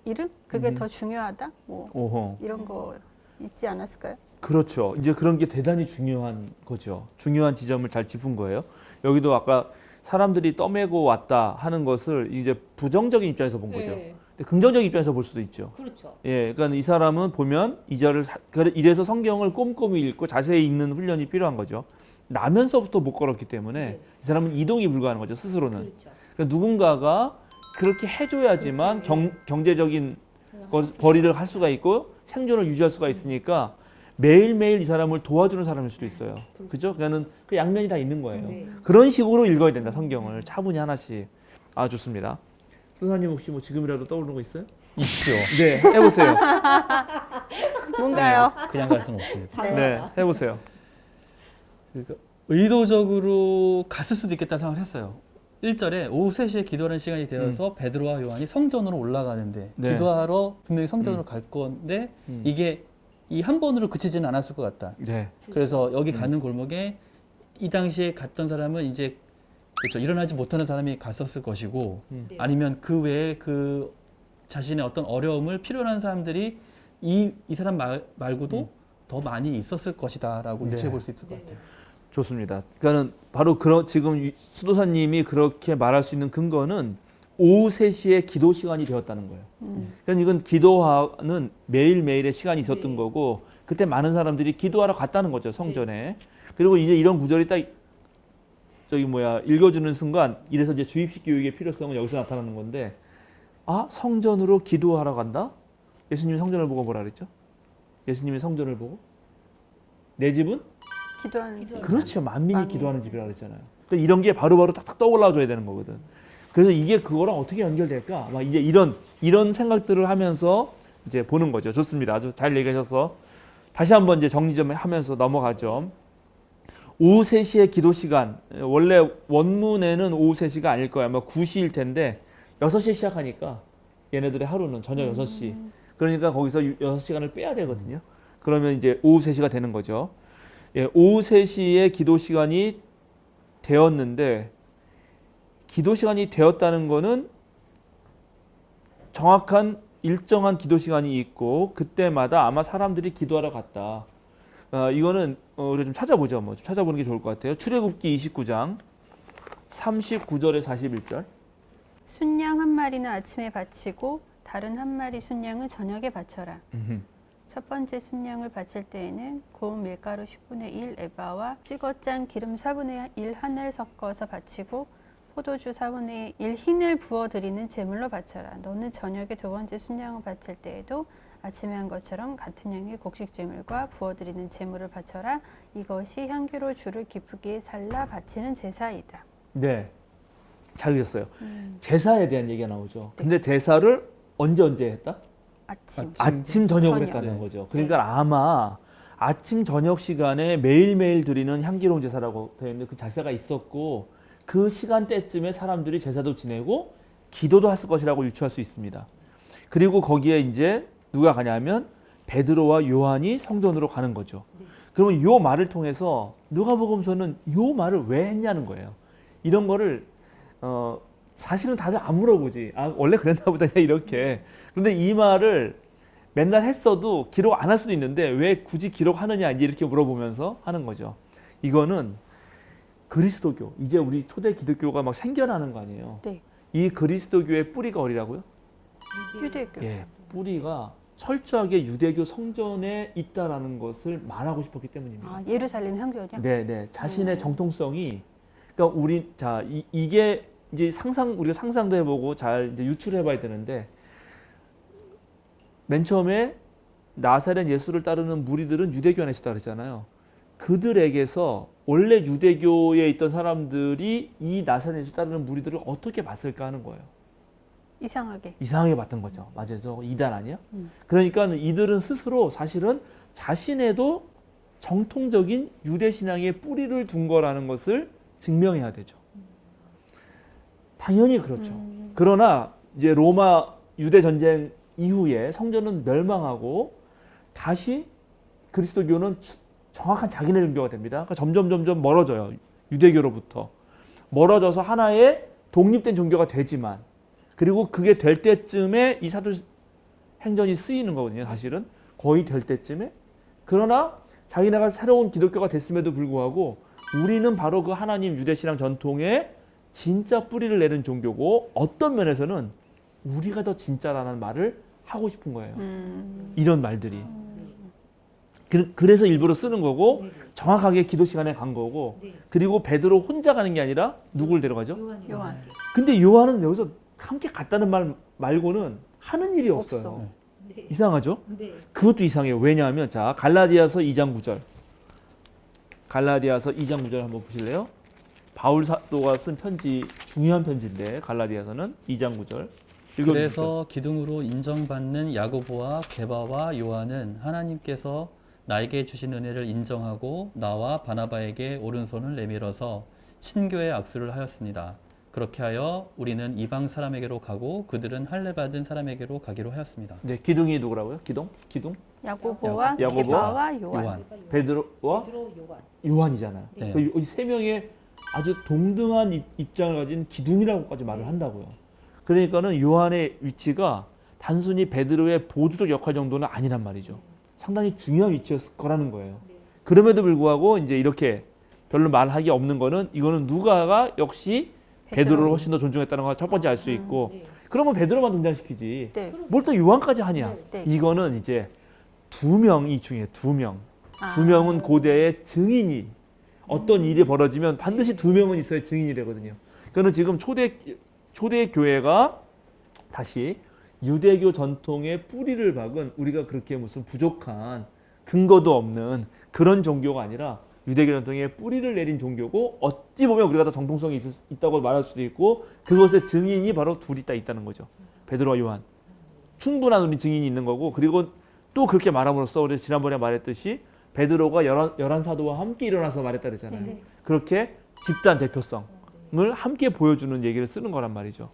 C: 이름 그게 더 중요하다. 뭐
D: 오호.
C: 이런 거 있지 않았을까요?
D: 그렇죠. 이제 그런 게 대단히 중요한 거죠. 중요한 지점을 잘 짚은 거예요. 여기도 아까 사람들이 떠매고 왔다 하는 것을 이제 부정적인 입장에서 본 거죠. 근데 긍정적인 입장에서 볼 수도 있죠.
B: 그렇죠.
D: 예, 그러니까 이 사람은 보면 이 절을 이래서 성경을 꼼꼼히 읽고 자세히 읽는 훈련이 필요한 거죠. 나면서부터 못 걸었기 때문에 이 사람은 이동이 불가하는 거죠, 스스로는. 그러니까 누군가가 그렇게 해줘야지만 경제적인 벌이를 할 수가 있고 생존을 유지할 수가 있으니까 매일매일 이 사람을 도와주는 사람일 수도 있어요. 그죠? 그러니까는 그 양면이 다 있는 거예요.
B: 네.
D: 그런 식으로 읽어야 된다, 성경을. 차분히 하나씩. 아, 좋습니다. 선생님 혹시 뭐 지금이라도 떠오르는 거 있어요?
A: 있죠.
D: 네, 해보세요.
C: 뭔가요?
A: 그냥 갈 수는 없습니다.
D: 네, 해보세요.
A: 그러니까 의도적으로 갔을 수도 있겠다는 생각을 했어요. 1절에 오후 3시에 기도하는 시간이 되어서 베드로와 요한이 성전으로 올라가는데
D: 네.
A: 기도하러 분명히 성전으로 갈 건데 이게 이 한 번으로 그치지는 않았을 것 같다.
D: 네.
A: 그래서 여기 가는 골목에 이 당시에 갔던 사람은 이제 그렇죠. 일어나지 못하는 사람이 갔었을 것이고 아니면 그 외에 그 자신의 어떤 어려움을 필요로 하는 사람들이 이 사람 말고도 더 많이 있었을 것이다라고
D: 네.
A: 유추해 볼 수 있을 것 같아요.
D: 좋습니다. 그러니까는 바로 지금 수도사님이 그렇게 말할 수 있는 근거는 오후 3시에 기도 시간이 되었다는 거예요. 그러니까 이건 기도하는 매일매일의 시간이 있었던 거고 그때 많은 사람들이 기도하러 갔다는 거죠, 성전에. 그리고 이제 이런 구절이 딱 읽어주는 순간 이래서 이제 주입식 교육의 필요성은 여기서 나타나는 건데 아, 성전으로 기도하러 간다? 예수님이 성전을 보고 뭐라 그랬죠? 예수님이 성전을 보고 내 집은?
C: 기도하는 집.
D: 그렇죠. 만민이
C: 만민.
D: 기도하는 집이라 그랬잖아요. 그러니까 이런 게 바로바로 딱딱 떠올라 줘야 되는 거거든. 그래서 이게 그거랑 어떻게 연결될까? 막 이제 이런 생각들을 하면서 이제 보는 거죠. 좋습니다. 아주 잘 얘기하셔서 다시 한번 이제 정리 좀 하면서 넘어가죠. 오후 3시에 기도 시간. 원래 원문에는 오후 3시가 아닐 거야. 아마 9시일 텐데 6시에 시작하니까 얘네들의 하루는 저녁 6시. 그러니까 거기서 6시간을 빼야 되거든요. 그러면 이제 오후 3시가 되는 거죠. 예, 오후 3시에 기도 시간이 되었는데 기도 시간이 되었다는 거는 정확한 일정한 기도 시간이 있고 그때마다 아마 사람들이 기도하러 갔다. 이거는 우리 좀 찾아보죠. 좀 찾아보는 게 좋을 것 같아요. 출애굽기 29장 39절에 41절.
C: 순양 한 마리는 아침에 바치고 다른 한 마리 순양은 저녁에 바쳐라. 첫 번째 순양을 바칠 때에는 고운 밀가루 10분의 1 에바와 찍어짠 기름 4분의 1 한을 섞어서 바치고 포도주 4분의 1 흰을 부어드리는 제물로 바쳐라. 너는 저녁에 두 번째 순양을 바칠 때에도 아침에 한 것처럼 같은 양의 곡식 제물과 부어드리는 제물을 바쳐라. 이것이 향기로 주를 기쁘게 살라 바치는 제사이다.
D: 네, 잘 읽었어요. 제사에 대한 얘기가 나오죠. 근데 제사를 언제 했다? 아침 저녁을
C: 저녁.
D: 했다는 거죠. 그러니까 아마 아침 저녁 시간에 매일매일 드리는 향기로운 제사라고 되어 있는데 그 제사가 있었고 그 시간대쯤에 사람들이 제사도 지내고 기도도 했을 것이라고 유추할 수 있습니다. 그리고 거기에 이제 누가 가냐면 베드로와 요한이 성전으로 가는 거죠. 그러면 요 말을 통해서 누가복음서는 요 말을 왜 했냐는 거예요. 이런 거를 사실은 다들 안 물어보지. 아, 원래 그랬나 보다 이렇게. 그런데 이 말을 맨날 했어도 기록 안 할 수도 있는데 왜 굳이 기록하느냐 이렇게 물어보면서 하는 거죠. 이거는 그리스도교, 이제 우리 초대 기독교가 막 생겨나는 거 아니에요.
C: 네.
D: 이 그리스도교의 뿌리가 어디라고요?
C: 유대교.
D: 예, 뿌리가 철저하게 유대교 성전에 있다라는 것을 말하고 싶었기 때문입니다.
C: 아, 예루살렘 성전이요?
D: 네, 자신의 정통성이 그러니까 이게 이제 우리가 상상도 해보고 잘 이제 유출해봐야 되는데 맨 처음에 나사렛 예수를 따르는 무리들은 유대교 안에 있었다 그랬잖아요. 그들에게서 원래 유대교에 있던 사람들이 이 나사렛 예수 따르는 무리들을 어떻게 봤을까 하는 거예요. 이상하게 봤던 거죠. 맞아요. 저 이단 아니야? 그러니까 이들은 스스로 사실은 자신에도 정통적인 유대 신앙의 뿌리를 둔 거라는 것을 증명해야 되죠. 당연히 그렇죠. 그러나 이제 로마 유대 전쟁 이후에 성전은 멸망하고 다시 그리스도교는 정확한 자기네 종교가 됩니다. 그러니까 점점 멀어져요. 유대교로부터. 멀어져서 하나의 독립된 종교가 되지만 그리고 그게 될 때쯤에 이 사도행전이 쓰이는 거거든요. 사실은 거의 될 때쯤에. 그러나 자기네가 새로운 기독교가 됐음에도 불구하고 우리는 바로 그 하나님 유대신앙 전통의 진짜 뿌리를 내는 종교고 어떤 면에서는 우리가 더 진짜라는 말을 하고 싶은 거예요. 이런 말들이. 그래서 일부러 쓰는 거고 정확하게 기도 시간에 간 거고 그리고 베드로 혼자 가는 게 아니라 누굴 데려가죠?
C: 요한.
D: 근데 요한은 여기서 함께 갔다는 말 말고는 하는 일이 없어요. 이상하죠?
B: 네.
D: 그것도 이상해요. 왜냐하면 자 갈라디아서 2장 9절. 갈라디아서 2장 9절 한번 보실래요? 바울 사도가 쓴 편지 중요한 편지인데 갈라디아서는 2장 9절. 읽어주시죠.
A: 그래서 기둥으로 인정받는 야고보와 게바와 요한은 하나님께서 나에게 주신 은혜를 인정하고 나와 바나바에게 오른손을 내밀어서 친교의 악수를 하였습니다. 그렇게 하여 우리는 이방 사람에게로 가고 그들은 할례 받은 사람에게로 가기로 하였습니다.
D: 네, 기둥이 누구라고요? 기둥?
C: 야고보와
D: 야고보와
C: 게바와 요한.
A: 요한.
D: 베드로와 요한이잖아요.
A: 네.
D: 이 세 명의 아주 동등한 입장을 가진 기둥이라고까지 말을 한다고요. 그러니까는 요한의 위치가 단순히 베드로의 보조적 역할 정도는 아니란 말이죠. 상당히 중요한 위치였을 거라는 거예요. 그럼에도 불구하고 이제 이렇게 별로 말하기 없는 거는 이거는 누가가 역시 베드로를 훨씬 더 존중했다는 걸 첫 번째 알 수 있고 그러면 베드로만 등장시키지
C: 네.
D: 뭘 또 요한까지 하냐.
C: 네.
D: 이거는 이제 두 명이 중요해요. 두 명.
C: 아.
D: 두 명은 고대의 증인이 어떤 일이 벌어지면 반드시 두 명은 있어야 증인이 되거든요. 그거는 지금 초대 교회가 다시 유대교 전통의 뿌리를 박은 우리가 그렇게 무슨 부족한 근거도 없는 그런 종교가 아니라 유대교 전통의 뿌리를 내린 종교고 어찌 보면 우리가 더 정통성이 있다고 말할 수도 있고 그것의 증인이 바로 둘이 딱 있다는 거죠. 베드로와 요한. 충분한 우리 증인이 있는 거고 그리고 또 그렇게 말함으로써 우리 지난번에 말했듯이 베드로가 열한 사도와 함께 일어나서 말했다 그랬잖아요.
C: 네.
D: 그렇게 집단 대표성을 함께 보여주는 얘기를 쓰는 거란 말이죠.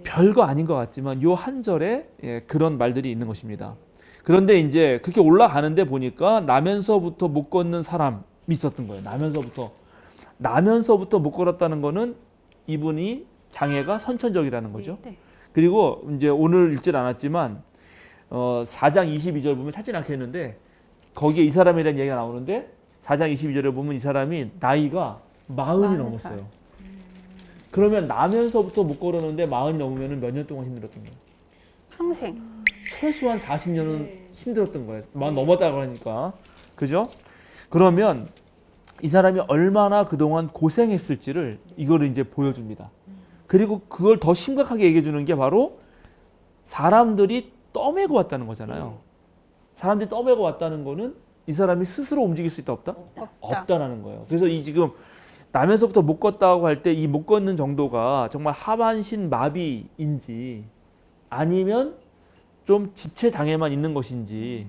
D: 별거 아닌 것 같지만 요 한 절에 그런 말들이 있는 것입니다. 그런데 이제 그렇게 올라가는데 보니까 나면서부터 못 걷는 사람이 있었던 거예요. 나면서부터 못 걸었다는 거는 이분이 장애가 선천적이라는 거죠.
C: 네.
D: 그리고 이제 오늘 읽질 않았지만 4장 22절 보면 찾진 않겠는데 거기에 이 사람에 대한 얘기가 나오는데 4장 22절에 보면 이 사람이 나이가 40이 넘었어요. 그러면 나면서부터 못 걸었는데 40이 넘으면 몇 년 동안 힘들었던 거예요?
C: 평생.
D: 최소한 40년은 힘들었던 거예요. 40 넘었다고 하니까. 그죠? 그러면 이 사람이 얼마나 그동안 고생했을지를 이거를 이제 보여줍니다. 그리고 그걸 더 심각하게 얘기해 주는 게 바로 사람들이 떠매고 왔다는 거잖아요. 사람들이 떠매고 왔다는 거는 이 사람이 스스로 움직일 수 있다 없다? 없다라는 거예요. 그래서 이 지금 나면서부터 못 걷다고 할 때 이 못 걷는 정도가 정말 하반신 마비인지 아니면 좀 지체 장애만 있는 것인지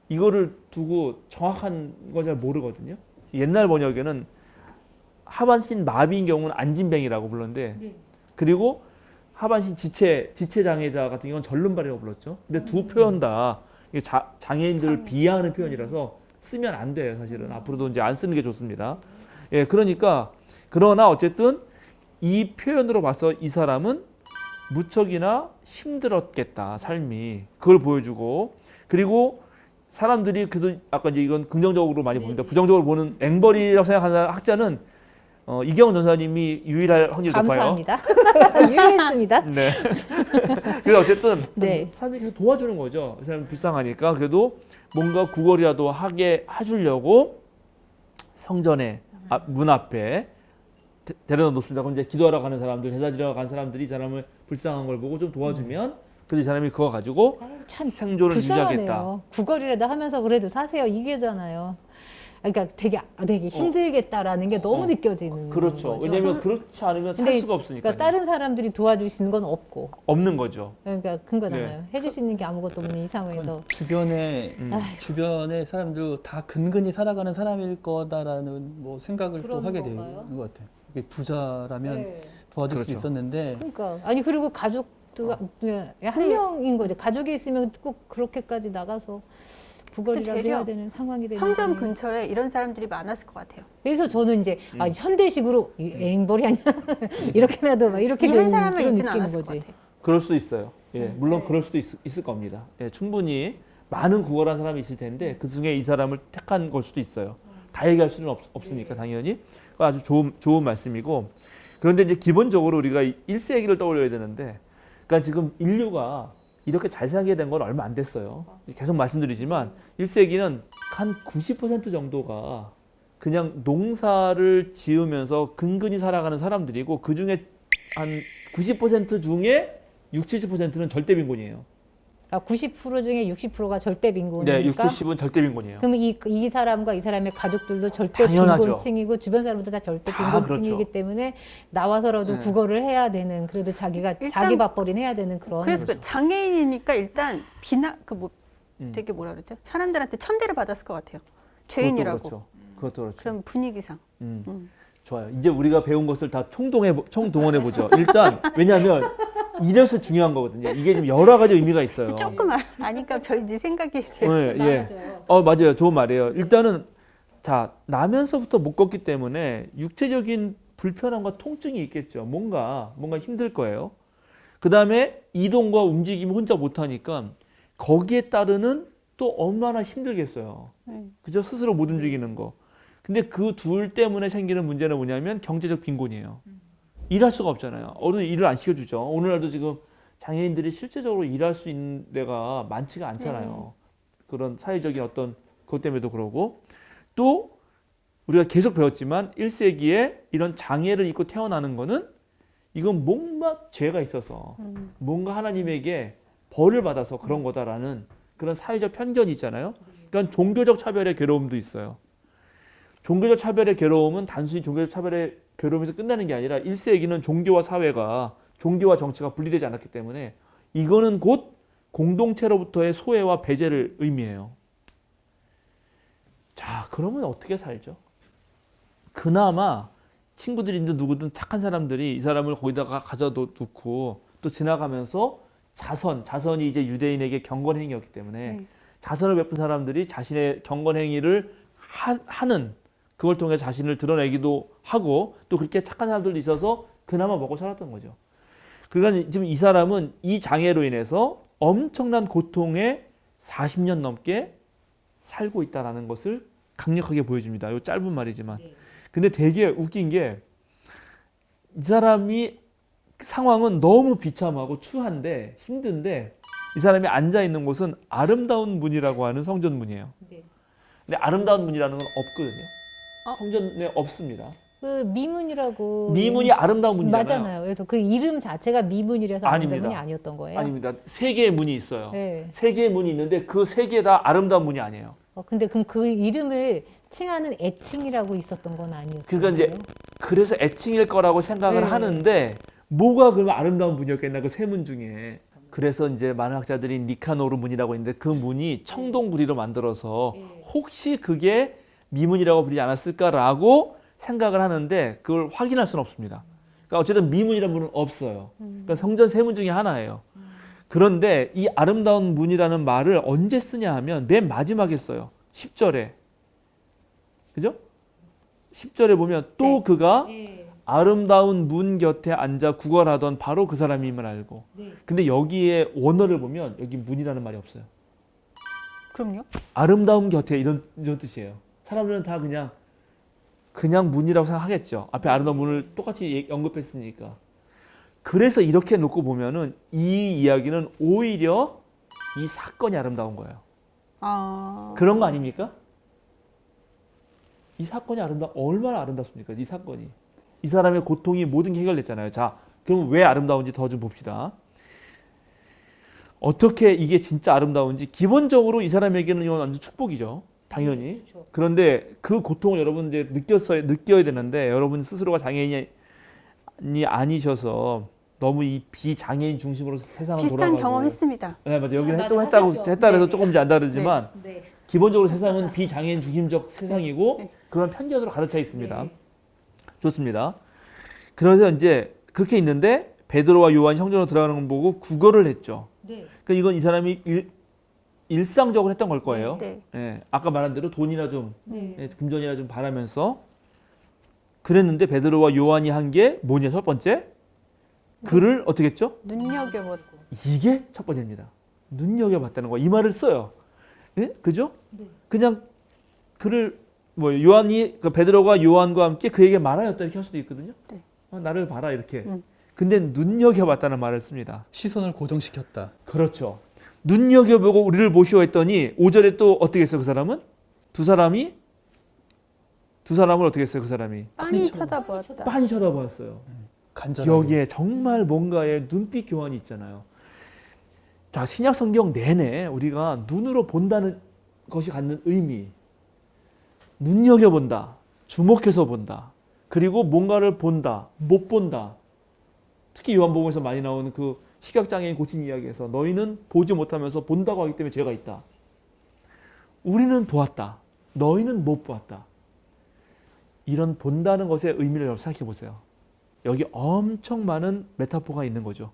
D: 이거를 두고 정확한 걸 잘 모르거든요. 옛날 번역에는 하반신 마비인 경우는 안진뱅이라고 불렀는데 그리고 하반신 지체 장애자 같은 경우는 절름발이라고 불렀죠. 근데 두 표현 다 이게 장애인들을 비하하는 표현이라서 쓰면 안 돼요. 사실은 앞으로도 이제 안 쓰는 게 좋습니다. 예, 그러나 어쨌든 이 표현으로 봐서 이 사람은 무척이나 힘들었겠다 삶이 그걸 보여주고 그리고 사람들이 그래도 아까 이제 이건 긍정적으로 많이 봅니다. 부정적으로 보는 앵벌이라고 생각하는 학자는 이경원 전사님이 유일할 확률이 높아요.
B: 감사합니다. 유의했습니다.
D: 네. 그래서 어쨌든
B: 네.
D: 사람들이 계속 도와주는 거죠. 이 사람 불쌍하니까 그래도 뭔가 구걸이라도 하게 해주려고 성전에 문 앞에 데려다 놓습니다. 그럼 이제 기도하러 가는 사람들, 제사 지내러 가는 사람들이 이 사람을 불쌍한 걸 보고 좀 도와주면 그래서 이 사람이 그거 가지고
B: 참
D: 생존을 유지하겠다.
B: 불쌍하네요. 구걸이라도 하면서 그래도 사세요 이게잖아요. 그러니까 되게 힘들겠다라는 게 너무 느껴지는
D: 그렇죠.
B: 거죠.
D: 왜냐하면 그렇지 않으면 살
B: 근데
D: 수가 없으니까.
B: 그러니까 다른 사람들이 도와줄 수 있는 건 없고
D: 없는 거죠.
B: 그러니까 큰 거잖아요. 해줄 수 있는 게 아무것도 없는 이 상황에서
A: 주변에 사람들 다 근근히 살아가는 사람일 거다라는 뭐 생각을 또
B: 그런
A: 하게
B: 건가요?
A: 되는 것 같아요. 이게 부자라면
B: 네.
A: 도와줄 수
D: 그렇죠.
A: 있었는데
B: 그러니까 아니 그리고 가족도 한 명인 거죠. 가족이 있으면 꼭 그렇게까지 나가서 구걸이라도
C: 되려
B: 해야 되는 상황이 되는
C: 성전
B: 거예요.
C: 근처에 이런 사람들이 많았을 것 같아요.
B: 그래서 저는 이제 현대식으로 앵벌이 아니야 이렇게라도 막 이렇게
C: 이 한
B: 되는
C: 사람은
B: 그런
C: 있지는
B: 느낌인
C: 않았을 것
B: 거지.
C: 같아요.
D: 그럴 수도 있어요. 예, 물론 그럴 수도 있을 겁니다. 예, 충분히 많은 구걸한 사람이 있을 텐데 그 중에 이 사람을 택한 걸 수도 있어요. 다 얘기할 수는 없으니까 당연히 아주 좋은 말씀이고 그런데 이제 기본적으로 우리가 1세기를 떠올려야 되는데 그러니까 지금 인류가 이렇게 잘 살게 된 건 얼마 안 됐어요. 계속 말씀드리지만 1세기는 한 90% 정도가 그냥 농사를 지으면서 근근히 살아가는 사람들이고 그 중에 한 90% 중에 60, 70%는 절대 빈곤이에요.
B: 그러니까 90% 중에 60%가 절대
D: 네,
B: 빈곤이니까
D: 6, 70은 절대 빈곤이에요.
B: 그러면 이 사람과 이 사람의 가족들도 절대
D: 당연하죠.
B: 빈곤층이고 주변 사람들도 다 절대
D: 다
B: 빈곤층이기
D: 그렇죠.
B: 때문에 나와서라도
D: 네.
B: 국어를 해야 되는 그래도 자기가
C: 일단
B: 자기 밥벌이는 해야 되는 그런
C: 그래서 그 장애인이니까 일단 비나 그 뭐
D: 음.
C: 되게 뭐라 그러죠? 사람들한테 천대를 받았을 것 같아요. 죄인이라고.
D: 그것도 그렇죠.
C: 그럼 분위기상.
D: 좋아요. 이제 우리가 배운 것을 다 총동원해 보죠. 일단 왜냐하면 이래서 중요한 거거든요. 이게 좀 여러 가지 의미가 있어요.
C: 조금 아니까 별지 생각이 돼요.
D: 네, 예. 맞아요. 좋은 말이에요. 일단은 자 나면서부터 못 걷기 때문에 육체적인 불편함과 통증이 있겠죠. 뭔가 힘들 거예요. 그 다음에 이동과 움직임을 혼자 못 하니까 거기에 따르는 또 얼마나 힘들겠어요. 그죠? 스스로 못 움직이는 거. 근데 그 둘 때문에 생기는 문제는 뭐냐면 경제적 빈곤이에요. 일할 수가 없잖아요. 어른이 일을 안 시켜주죠. 오늘날도 지금 장애인들이 실제적으로 일할 수 있는 데가 많지가 않잖아요. 그런 사회적인 어떤 그것 때문에도 그러고 또 우리가 계속 배웠지만 1세기에 이런 장애를 입고 태어나는 거는 이건 뭔가 죄가 있어서 뭔가 하나님에게 벌을 받아서 그런 거다라는 그런 사회적 편견이 있잖아요. 그러니까 종교적 차별의 괴로움도 있어요. 종교적 차별의 괴로움은 단순히 종교적 차별의 괴로움에서 끝나는 게 아니라 1세기는 종교와 사회가 종교와 정치가 분리되지 않았기 때문에 이거는 곧 공동체로부터의 소외와 배제를 의미해요. 자, 그러면 어떻게 살죠? 그나마 친구들이든 누구든 착한 사람들이 이 사람을 거기다가 가져놓고 또 지나가면서 자선이 이제 유대인에게 경건행위였기 때문에 자선을 베푼 사람들이 자신의 경건행위를 하는 그걸 통해 자신을 드러내기도 하고 또 그렇게 착한 사람들도 있어서 그나마 먹고 살았던 거죠. 그러니까 지금 이 사람은 이 장애로 인해서 엄청난 고통에 40년 넘게 살고 있다는 것을 강력하게 보여줍니다. 이 짧은 말이지만. 근데 되게 웃긴 게 이 사람이 상황은 너무 비참하고 추한데 힘든데 이 사람이 앉아 있는 곳은 아름다운 문이라고 하는 성전 문이에요. 근데 아름다운 문이라는 건 없거든요. 성전에 없습니다.
B: 그 미문이라고
D: 미문이 아름다운 문이잖아요.
B: 맞잖아요. 그래서 그 이름 자체가 미문이라서 아름다운
D: 아닙니다.
B: 문이 아니었던 거예요.
D: 아닙니다. 세 개의 문이 있어요.
B: 네.
D: 세 개의 문이 있는데 그 세 개 다 아름다운 문이 아니에요.
B: 근데 그럼 그 이름을 칭하는 애칭이라고 있었던 건 아니었어요.
D: 그러니까 이제 그래서 애칭일 거라고 생각을
B: 네.
D: 하는데 뭐가 그러면 아름다운 문이었겠나 그 세 문 중에. 그래서 이제 많은 학자들이 니카노르 문이라고 있는데 그 문이 청동구리로 만들어서 혹시 그게 미문이라고 부르지 않았을까라고 생각을 하는데 그걸 확인할 수는 없습니다. 그러니까 어쨌든 미문이라는 문은 없어요. 그러니까 성전 세 문 중에 하나예요. 그런데 이 아름다운 문이라는 말을 언제 쓰냐 하면 맨 마지막에 써요. 10절에. 그죠? 10절에 보면 또 그가 아름다운 문 곁에 앉아 구걸하던 바로 그 사람임을 알고. 근데 여기에 원어를 보면 여기 문이라는 말이 없어요.
C: 그럼요.
D: 아름다운 곁에 이런 뜻이에요. 사람들은 다 그냥 문이라고 생각하겠죠. 앞에 아름다운 문을 똑같이 언급했으니까. 그래서 이렇게 놓고 보면은 이 이야기는 오히려 이 사건이 아름다운 거예요. 그런 거 아닙니까? 이 사건이 얼마나 아름답습니까? 이 사건이. 이 사람의 고통이 모든 게 해결됐잖아요. 자, 그럼 왜 아름다운지 더 좀 봅시다. 어떻게 이게 진짜 아름다운지 기본적으로 이 사람에게는 이건 완전 축복이죠. 당연히.
B: 그렇죠.
D: 그런데 그 고통을 여러분 이제 느껴야 되는데 여러분 스스로가 장애인이 아니셔서 너무 이 비장애인 중심으로 세상을
C: 비슷한
D: 돌아가고
C: 경험했습니다.
D: 네, 맞아요. 여기는
B: 맞아요.
D: 좀
B: 하셨죠.
D: 했다 그래서
B: 네.
D: 조금 이제 안 다르지만
B: 네.
D: 기본적으로 세상은 비장애인 중심적 세상이고
C: 네.
D: 그런 편견으로 가득 차 있습니다.
B: 네.
D: 좋습니다. 그래서 이제 그렇게 있는데 베드로와 요한이 성전으로 들어가는 걸 보고 구걸을 했죠.
B: 네.
D: 그러니까 이건 이 사람이 일상적으로 했던 걸 거예요.
C: 네.
D: 예, 아까 말한 대로 돈이나 좀
B: 네.
D: 금전이나 좀 바라면서 그랬는데 베드로와 요한이 한 게 뭐냐 첫 번째 그를 어떻게 했죠?
C: 눈여겨보고.
D: 이게 첫 번째입니다. 눈여겨봤다는 거. 이 말을 써요. 예? 그죠?
B: 네.
D: 그냥 그를 요한이 그 베드로가 요한과 함께 그에게 말하였다 이렇게 할 수도 있거든요.
C: 네.
D: 나를 봐라 이렇게. 근데 눈여겨봤다는 말을 씁니다.
A: 시선을 고정시켰다.
D: 그렇죠. 눈여겨보고 우리를 모시오 했더니 5절에 또 어떻게 했어요 그 사람은? 두 사람을 어떻게 했어요 그 사람이?
C: 빤히 쳐다보았다.
D: 빤히 쳐다보았어요.
A: 간절하게.
D: 여기에 정말 뭔가의 눈빛 교환이 있잖아요. 자, 신약 성경 내내 우리가 눈으로 본다는 것이 갖는 의미, 눈여겨본다, 주목해서 본다, 그리고 뭔가를 본다, 못 본다. 특히 요한복음에서 많이 나오는 그 시각장애인 고친 이야기에서 너희는 보지 못하면서 본다고 하기 때문에 죄가 있다. 우리는 보았다. 너희는 못 보았다. 이런 본다는 것의 의미를 여러분 생각해 보세요. 여기 엄청 많은 메타포가 있는 거죠.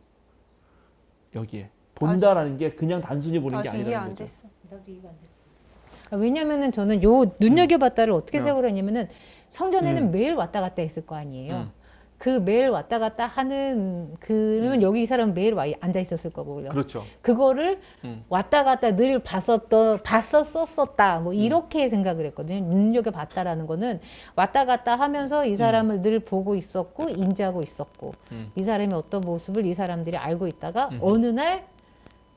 D: 여기에. 본다라는 게 그냥 단순히 보는 게
C: 아직 이해
D: 아니라는
C: 안
D: 거죠.
C: 됐어.
B: 나도 이해가 안 됐어. 왜냐면은 저는 요 눈여겨봤다를 어떻게
D: 음.
B: 생각을 했냐면은 성전에는
D: 음.
B: 매일 왔다 갔다 했을 거 아니에요.
D: 음.
B: 그 매일 왔다 갔다 하는 그러면 여기 이 사람은 매일 와 앉아 있었을 거고요.
D: 그렇죠.
B: 그거를 왔다 갔다 늘 봤었었다 뭐 이렇게 생각을 했거든요. 눈여겨봤다라는 거는 왔다 갔다 하면서 이 사람을 늘 보고 있었고 인지하고 있었고 이 사람의 어떤 모습을 이 사람들이 알고 있다가 어느 날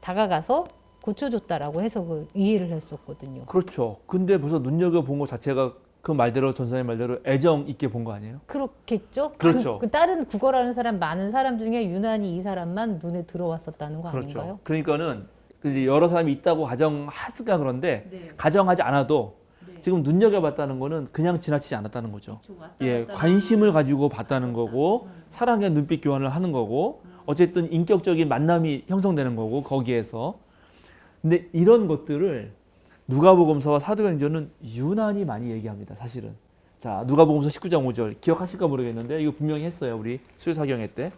B: 다가가서 고쳐줬다라고 해석을 이해를 했었거든요.
D: 그렇죠. 근데 벌써 눈여겨본 것 자체가 그 말대로 전사님 말대로 애정 있게 본 거 아니에요?
B: 그렇겠죠.
D: 그렇죠.
B: 그 다른 국어라는 사람 많은 사람 중에 유난히 이 사람만 눈에 들어왔었다는 거
D: 그렇죠.
B: 아닌가요?
D: 그러니까는 이제 여러 사람이 있다고 가정했을까 그런데
B: 네.
D: 가정하지 않아도 지금 눈여겨봤다는 거는 그냥 지나치지 않았다는 거죠. 예, 관심을 가지고 봤다는 거고 사랑의 눈빛 교환을 하는 거고 어쨌든 인격적인 만남이 형성되는 거고 거기에서. 근데 이런 것들을 누가복음서와 사도행전은 유난히 많이 얘기합니다. 사실은. 자, 누가복음서 19장 5절 기억하실까 모르겠는데 이거 분명히 했어요. 우리 수요사경회 때.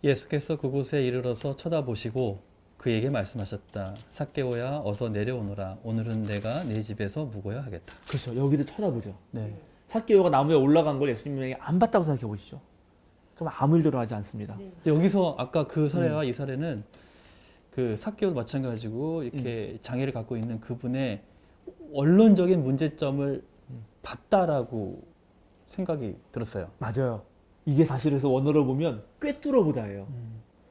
A: 예수께서 그곳에 이르러서 쳐다보시고 그에게 말씀하셨다. 삭개오야 어서 내려오너라. 오늘은 내가 내 집에서 묵어야 하겠다.
D: 그렇죠. 여기도 쳐다보죠.
A: 네.
D: 삭개오가 나무에 올라간 걸 예수님이 안 봤다고 생각해 보시죠. 그럼 아무 일도 하지 않습니다.
A: 여기서 아까 그 사례와 이 사례는 그 삭개오도 마찬가지고 이렇게 장애를 갖고 있는 그분의 원론적인 문제점을 봤다라고 생각이 들었어요.
D: 맞아요. 이게 사실 그래서 원어로 보면 꿰뚫어보다예요.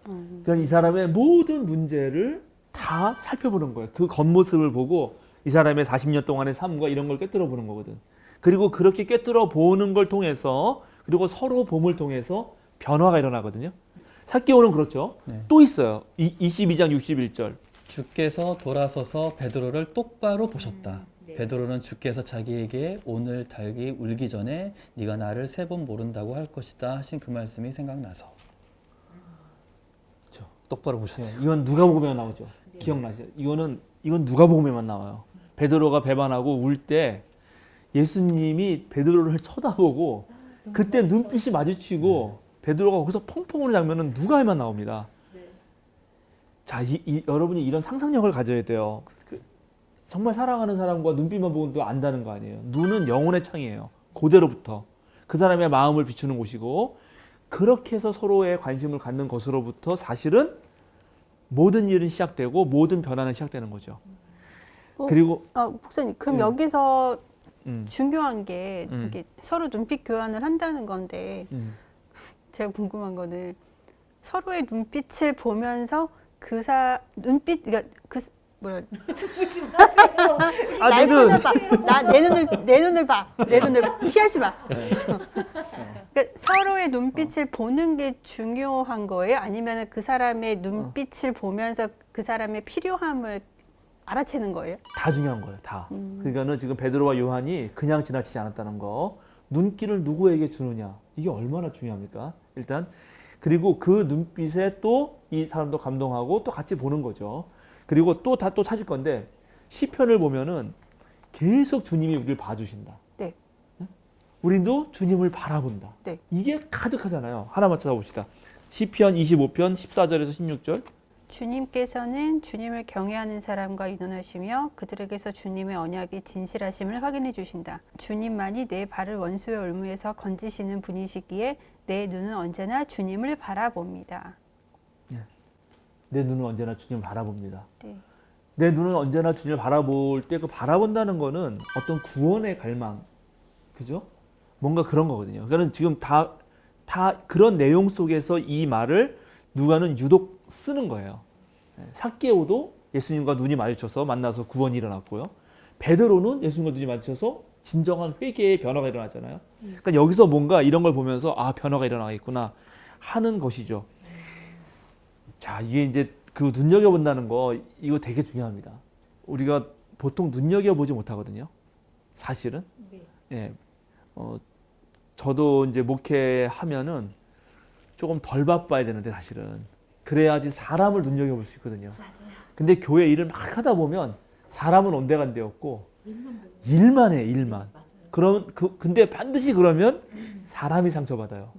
D: 그러니까 이 사람의 모든 문제를 다 살펴보는 거예요. 그 겉모습을 보고 이 사람의 40년 동안의 삶과 이런 걸 꿰뚫어보는 거거든. 그리고 그렇게 꿰뚫어보는 걸 통해서 그리고 서로 봄을 통해서 변화가 일어나거든요. 삭개오는 그렇죠.
A: 네.
D: 또 있어요. 22장 61절.
A: 주께서 돌아서서 베드로를 똑바로 보셨다. 베드로는 주께서 자기에게 오늘 닭이 울기 전에 네가 나를 3번 모른다고 할 것이다 하신 그 말씀이 생각나서.
D: 그렇죠.
A: 똑바로 보셨다.
D: 네, 이건 누가복음에만 나오죠. 기억나시죠? 이건 누가복음에만 나와요. 베드로가 배반하고 울 때 예수님이 베드로를 쳐다보고 그때 눈빛이 마주치고 베드로가 거기서 펑펑 우는 장면은 누가에만 나옵니다. 자, 여러분이 이런 상상력을 가져야 돼요. 정말 사랑하는 사람과 눈빛만 보고도 안다는 거 아니에요. 눈은 영혼의 창이에요. 그대로부터 그 사람의 마음을 비추는 곳이고 그렇게 해서 서로의 관심을 갖는 것으로부터 사실은 모든 일은 시작되고 모든 변화는 시작되는 거죠. 그리고
C: 목사님, 그럼 여기서
D: 음,
C: 중요한 게
D: 음.
C: 이렇게 서로 눈빛 교환을 한다는 건데 제가 궁금한 거는 서로의 눈빛을 보면서 눈빛 그러니까 뭐야? 날 쳐다봐. 내 눈을 봐. 내 눈을 피하지 마. 그러니까 서로의 눈빛을 보는 게 중요한 거예요? 아니면 그 사람의 눈빛을 보면서 그 사람의 필요함을 알아채는 거예요?
D: 다 중요한 거예요. 다. 그러니까는 지금 베드로와 요한이 그냥 지나치지 않았다는 거. 눈길을 누구에게 주느냐. 이게 얼마나 중요합니까? 일단 그리고 그 눈빛에 또 이 사람도 감동하고 또 같이 보는 거죠. 그리고 또 찾을 건데 시편을 보면은 계속 주님이 우리를 봐주신다.
C: 네.
D: 우리도 주님을 바라본다.
C: 네.
D: 이게 가득하잖아요. 하나만 찾아봅시다. 시편 25편 14절에서 16절.
C: 주님께서는 주님을 경외하는 사람과 의논하시며 그들에게서 주님의 언약이 진실하심을 확인해 주신다. 주님만이 내 발을 원수의 올무에서 건지시는 분이시기에 내 눈은 언제나 주님을 바라봅니다.
D: 내 눈은 언제나 주님을 바라봅니다.
C: 네.
D: 내 눈은 언제나 주님을 바라볼 때 그 바라본다는 거는 어떤 구원의 갈망, 그죠? 뭔가 그런 거거든요. 그러니까 지금 다 그런 내용 속에서 이 말을 누가는 유독 쓰는 거예요. 삭개오도 예수님과 눈이 마주쳐서 만나서 구원이 일어났고요. 베드로는 예수님과 눈이 마주쳐서 진정한 회개의 변화가 일어났잖아요. 그러니까 여기서 뭔가 이런 걸 보면서 아, 변화가 일어나겠구나 하는 것이죠. 자, 이게 이제 그 눈여겨본다는 거 이거 되게 중요합니다. 우리가 보통 눈여겨보지 못하거든요. 사실은. 예. 저도 이제 목회하면은 조금 덜 바빠야 되는데 사실은 그래야지 사람을 눈여겨볼 수 있거든요. 근데 교회 일을 막 하다 보면 사람은 온데간데 없고 일만 해, 일만. 근데 반드시 그러면 사람이 상처받아요.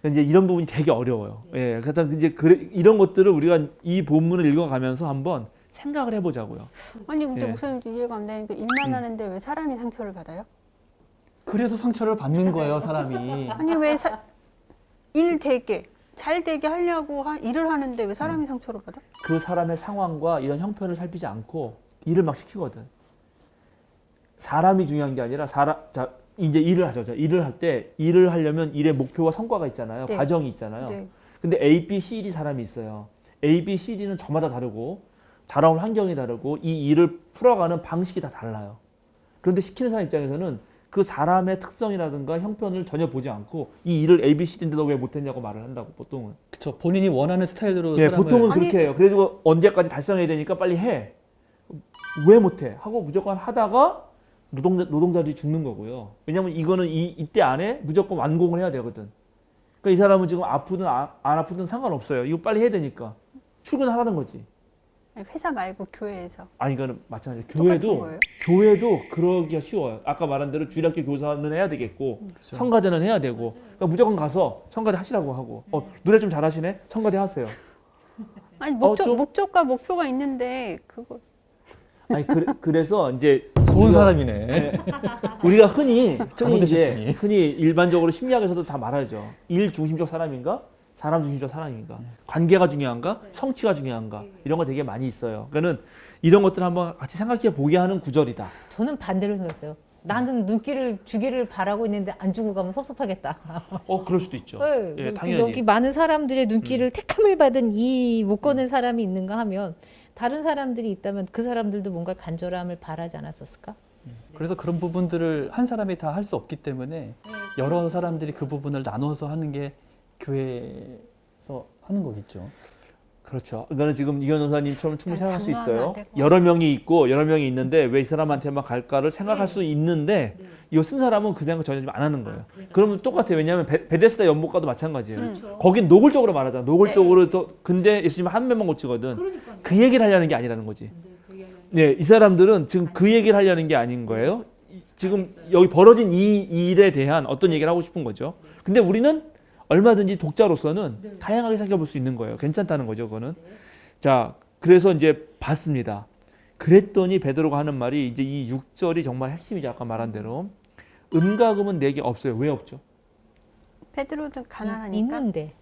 D: 이제 이런 부분이 되게 어려워요. 예, 그래서 이제 이런 것들을 우리가 이 본문을 읽어가면서 한번 생각을 해보자고요.
C: 아니 근데
D: 예.
C: 목사님도 이해가 안 되는 게 일만 하는데 왜 사람이 상처를 받아요?
A: 그래서 상처를 받는 거예요, 사람이.
C: 아니 왜 일 되게 잘 되게 하려고 일을 하는데 왜 사람이 상처를 받아?
D: 그 사람의 상황과 이런 형편을 살피지 않고 일을 막 시키거든. 사람이 중요한 게 아니라 자, 이제 일을 하죠. 일을 할 때 일을 하려면 일의 목표와 성과가 있잖아요.
C: 네.
D: 과정이 있잖아요.
C: 네.
D: 근데 A, B, C, D 사람이 있어요. A, B, C, D는 저마다 다르고 자라온 환경이 다르고 이 일을 풀어가는 방식이 다 달라요. 그런데 시키는 사람 입장에서는 그 사람의 특성이라든가 형편을 전혀 보지 않고 이 일을 A, B, C, D인데 너 왜 못했냐고 말을 한다고 보통은.
A: 그렇죠. 본인이 원하는 스타일대로
D: 예,
A: 사람을
D: 보통은
C: 아니,
D: 그렇게 해요. 그래서 언제까지 달성해야 되니까 빨리 해. 왜 못해? 하고 무조건 하다가 노동자들이 죽는 거고요. 왜냐면 이거는 이때 안에 무조건 완공을 해야 되거든. 그러니까 이 사람은 지금 아프든 안 아프든 상관없어요. 이거 빨리 해야 되니까 출근하라는 거지.
C: 아니, 회사 말고 교회에서.
D: 아니 이거는 마찬가지예요.
C: 똑같은 거예요?
D: 교회도 그러기가 쉬워요. 아까 말한 대로 주일학교 교사는 해야 되겠고
A: 그렇죠.
D: 성가대는 해야 되고 그러니까 무조건 가서 성가대 하시라고 하고 노래 좀 잘하시네? 성가대 하세요.
C: 아니
D: 좀-
C: 목적과 목표가 있는데 그거
D: 아니 그래서 이제
A: 좋은
D: 우리가-
A: 사람이네.
D: 네. 우리가 흔히
A: 잘못되셨더니.
D: 이제 흔히 일반적으로 심리학에서도 다 말하죠. 일 중심적 사람인가? 사람 중심적 사람인가? 관계가 중요한가? 성취가 중요한가? 이런 거 되게 많이 있어요. 그러니까는 이런 것들 한번 같이 생각해 보게 하는 구절이다.
B: 저는 반대로 생각했어요. 나는 눈길을 주기를 바라고 있는데 안 주고 가면 섭섭하겠다.
D: 그럴 수도 있죠.
B: 네,
D: 예,
B: 여기-
D: 당연히.
B: 여기 많은 사람들의 눈길을 택함을 받은 이 못 거는 사람이 있는가 하면 다른 사람들이 있다면 그 사람들도 뭔가 간절함을 바라지 않았었을까?
A: 그래서 그런 부분들을 한 사람이 다 할 수 없기 때문에 여러 사람들이 그 부분을 나눠서 하는 게 교회에서 하는 거겠죠.
D: 그렇죠. 그러니까 지금 이현 원사님처럼 충분히 생각할 수
C: 장난은
D: 있어요.
C: 안 되고.
D: 여러 명이 있고 여러 명이 있는데 왜 이 사람한테만 갈까를 생각할 수 있는데 이거 쓴 사람은 그 생각 전혀 안 하는 거예요. 그러면 똑같아요. 왜냐하면 베데스다 연못과도 마찬가지예요. 거긴 노골적으로 말하잖아. 노골적으로 또 근데 예수님은 한 면만 고치거든. 그 얘기를 하려는 게 아니라는 거지. 네, 이 사람들은 지금 그 얘기를 하려는 게 아닌 거예요. 지금 여기 벌어진 이 일에 대한 어떤 얘기를 하고 싶은 거죠. 근데 우리는 얼마든지 독자로서는 다양하게 생각해 수 있는 거예요. 괜찮다는 거죠, 그거는. 자, 그래서 이제 봤습니다. 그랬더니 베드로가 하는 말이 이제 이 6절이 정말 핵심이죠. 아까 말한 대로. 은과 금은 내게 없어요. 왜 없죠?
C: 베드로도 가난하니까.
B: 있는데.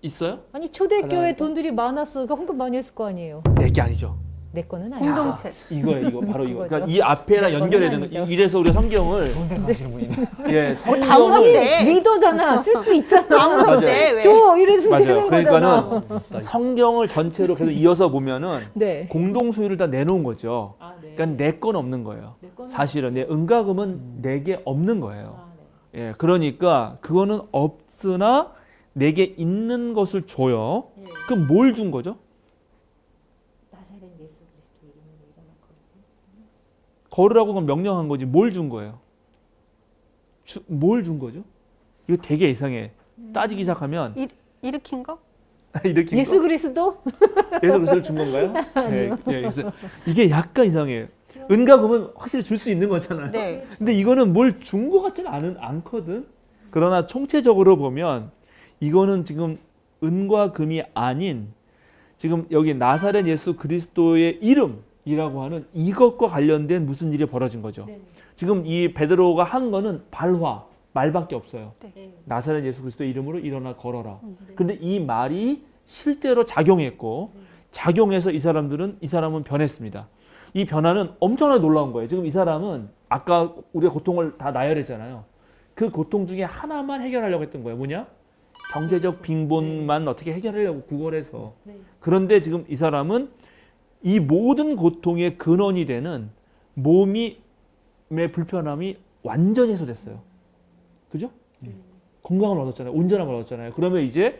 D: 있어요?
B: 아니 초대교회
D: 가난하니까?
B: 돈들이 많았어. 그러니까 헌금 많이 했을 거 아니에요.
D: 내게 아니죠.
B: 내 거는 아니죠.
C: 공동체.
D: 이거예요, 이거 바로 이거.
B: 그거죠.
D: 그러니까 이 앞에랑
B: 그거는
D: 연결해야 되는
B: 아니죠.
D: 거. 이래서 우리가 성경을
A: 좋은 생각하시는 분이네.
D: 예,
C: 당황해.
D: 성경을
C: 네.
B: 리더잖아. 쓸 수 있잖아.
C: 아무런데 왜?
B: 줘 이래서 되는
D: 맞아요.
B: 거잖아.
D: 그러니까는 성경을 전체로 계속 이어서 보면은
B: 네.
D: 공동 소유를 다 내놓은 거죠.
B: 아, 네.
D: 그러니까 내 건 없는 거예요.
B: 내 거는
D: 사실은 내 은과 금은 내게 없는 거예요.
B: 아, 네.
D: 예, 그러니까 그거는 없으나 내게 있는 것을 줘요.
B: 예.
D: 그럼 뭘 준 거죠?
B: 나사렛 예수 그리스도 이름으로 일어나
D: 걸으라고 그건 명령한 거지. 뭘 준 거예요? 뭘 준 거죠? 이거 되게 이상해. 따지기 시작하면
C: 일으킨 거?
D: 이렇게
B: 예수 그리스도?
D: 예수 그리스도를 준 건가요? 네, 그래서 이게 약간 이상해요. 은과 금은 확실히 줄 수 있는 거잖아요.
C: 네.
D: 근데 이거는 뭘 준 것 같지는 않거든. 그러나 총체적으로 보면 이거는 지금 은과 금이 아닌 지금 여기 나사렛 예수 그리스도의 이름이라고 하는 이것과 관련된 무슨 일이 벌어진 거죠. 지금 이 베드로가 한 거는 발화, 말밖에 없어요.
C: 네.
D: 나사렛 예수 그리스도의 이름으로 일어나 걸어라. 근데 이 말이 실제로 작용했고 작용해서 이 사람은 변했습니다. 이 변화는 엄청나게 놀라운 거예요. 지금 이 사람은 아까 우리가 고통을 다 나열했잖아요. 그 고통 중에 하나만 해결하려고 했던 거예요. 뭐냐? 경제적 빈곤만 어떻게 해결하려고 구걸해서. 그런데 지금 이 사람은 이 모든 고통의 근원이 되는 몸의 불편함이 완전히 해소됐어요. 그죠? 건강을 얻었잖아요. 온전함을 얻었잖아요. 그러면 이제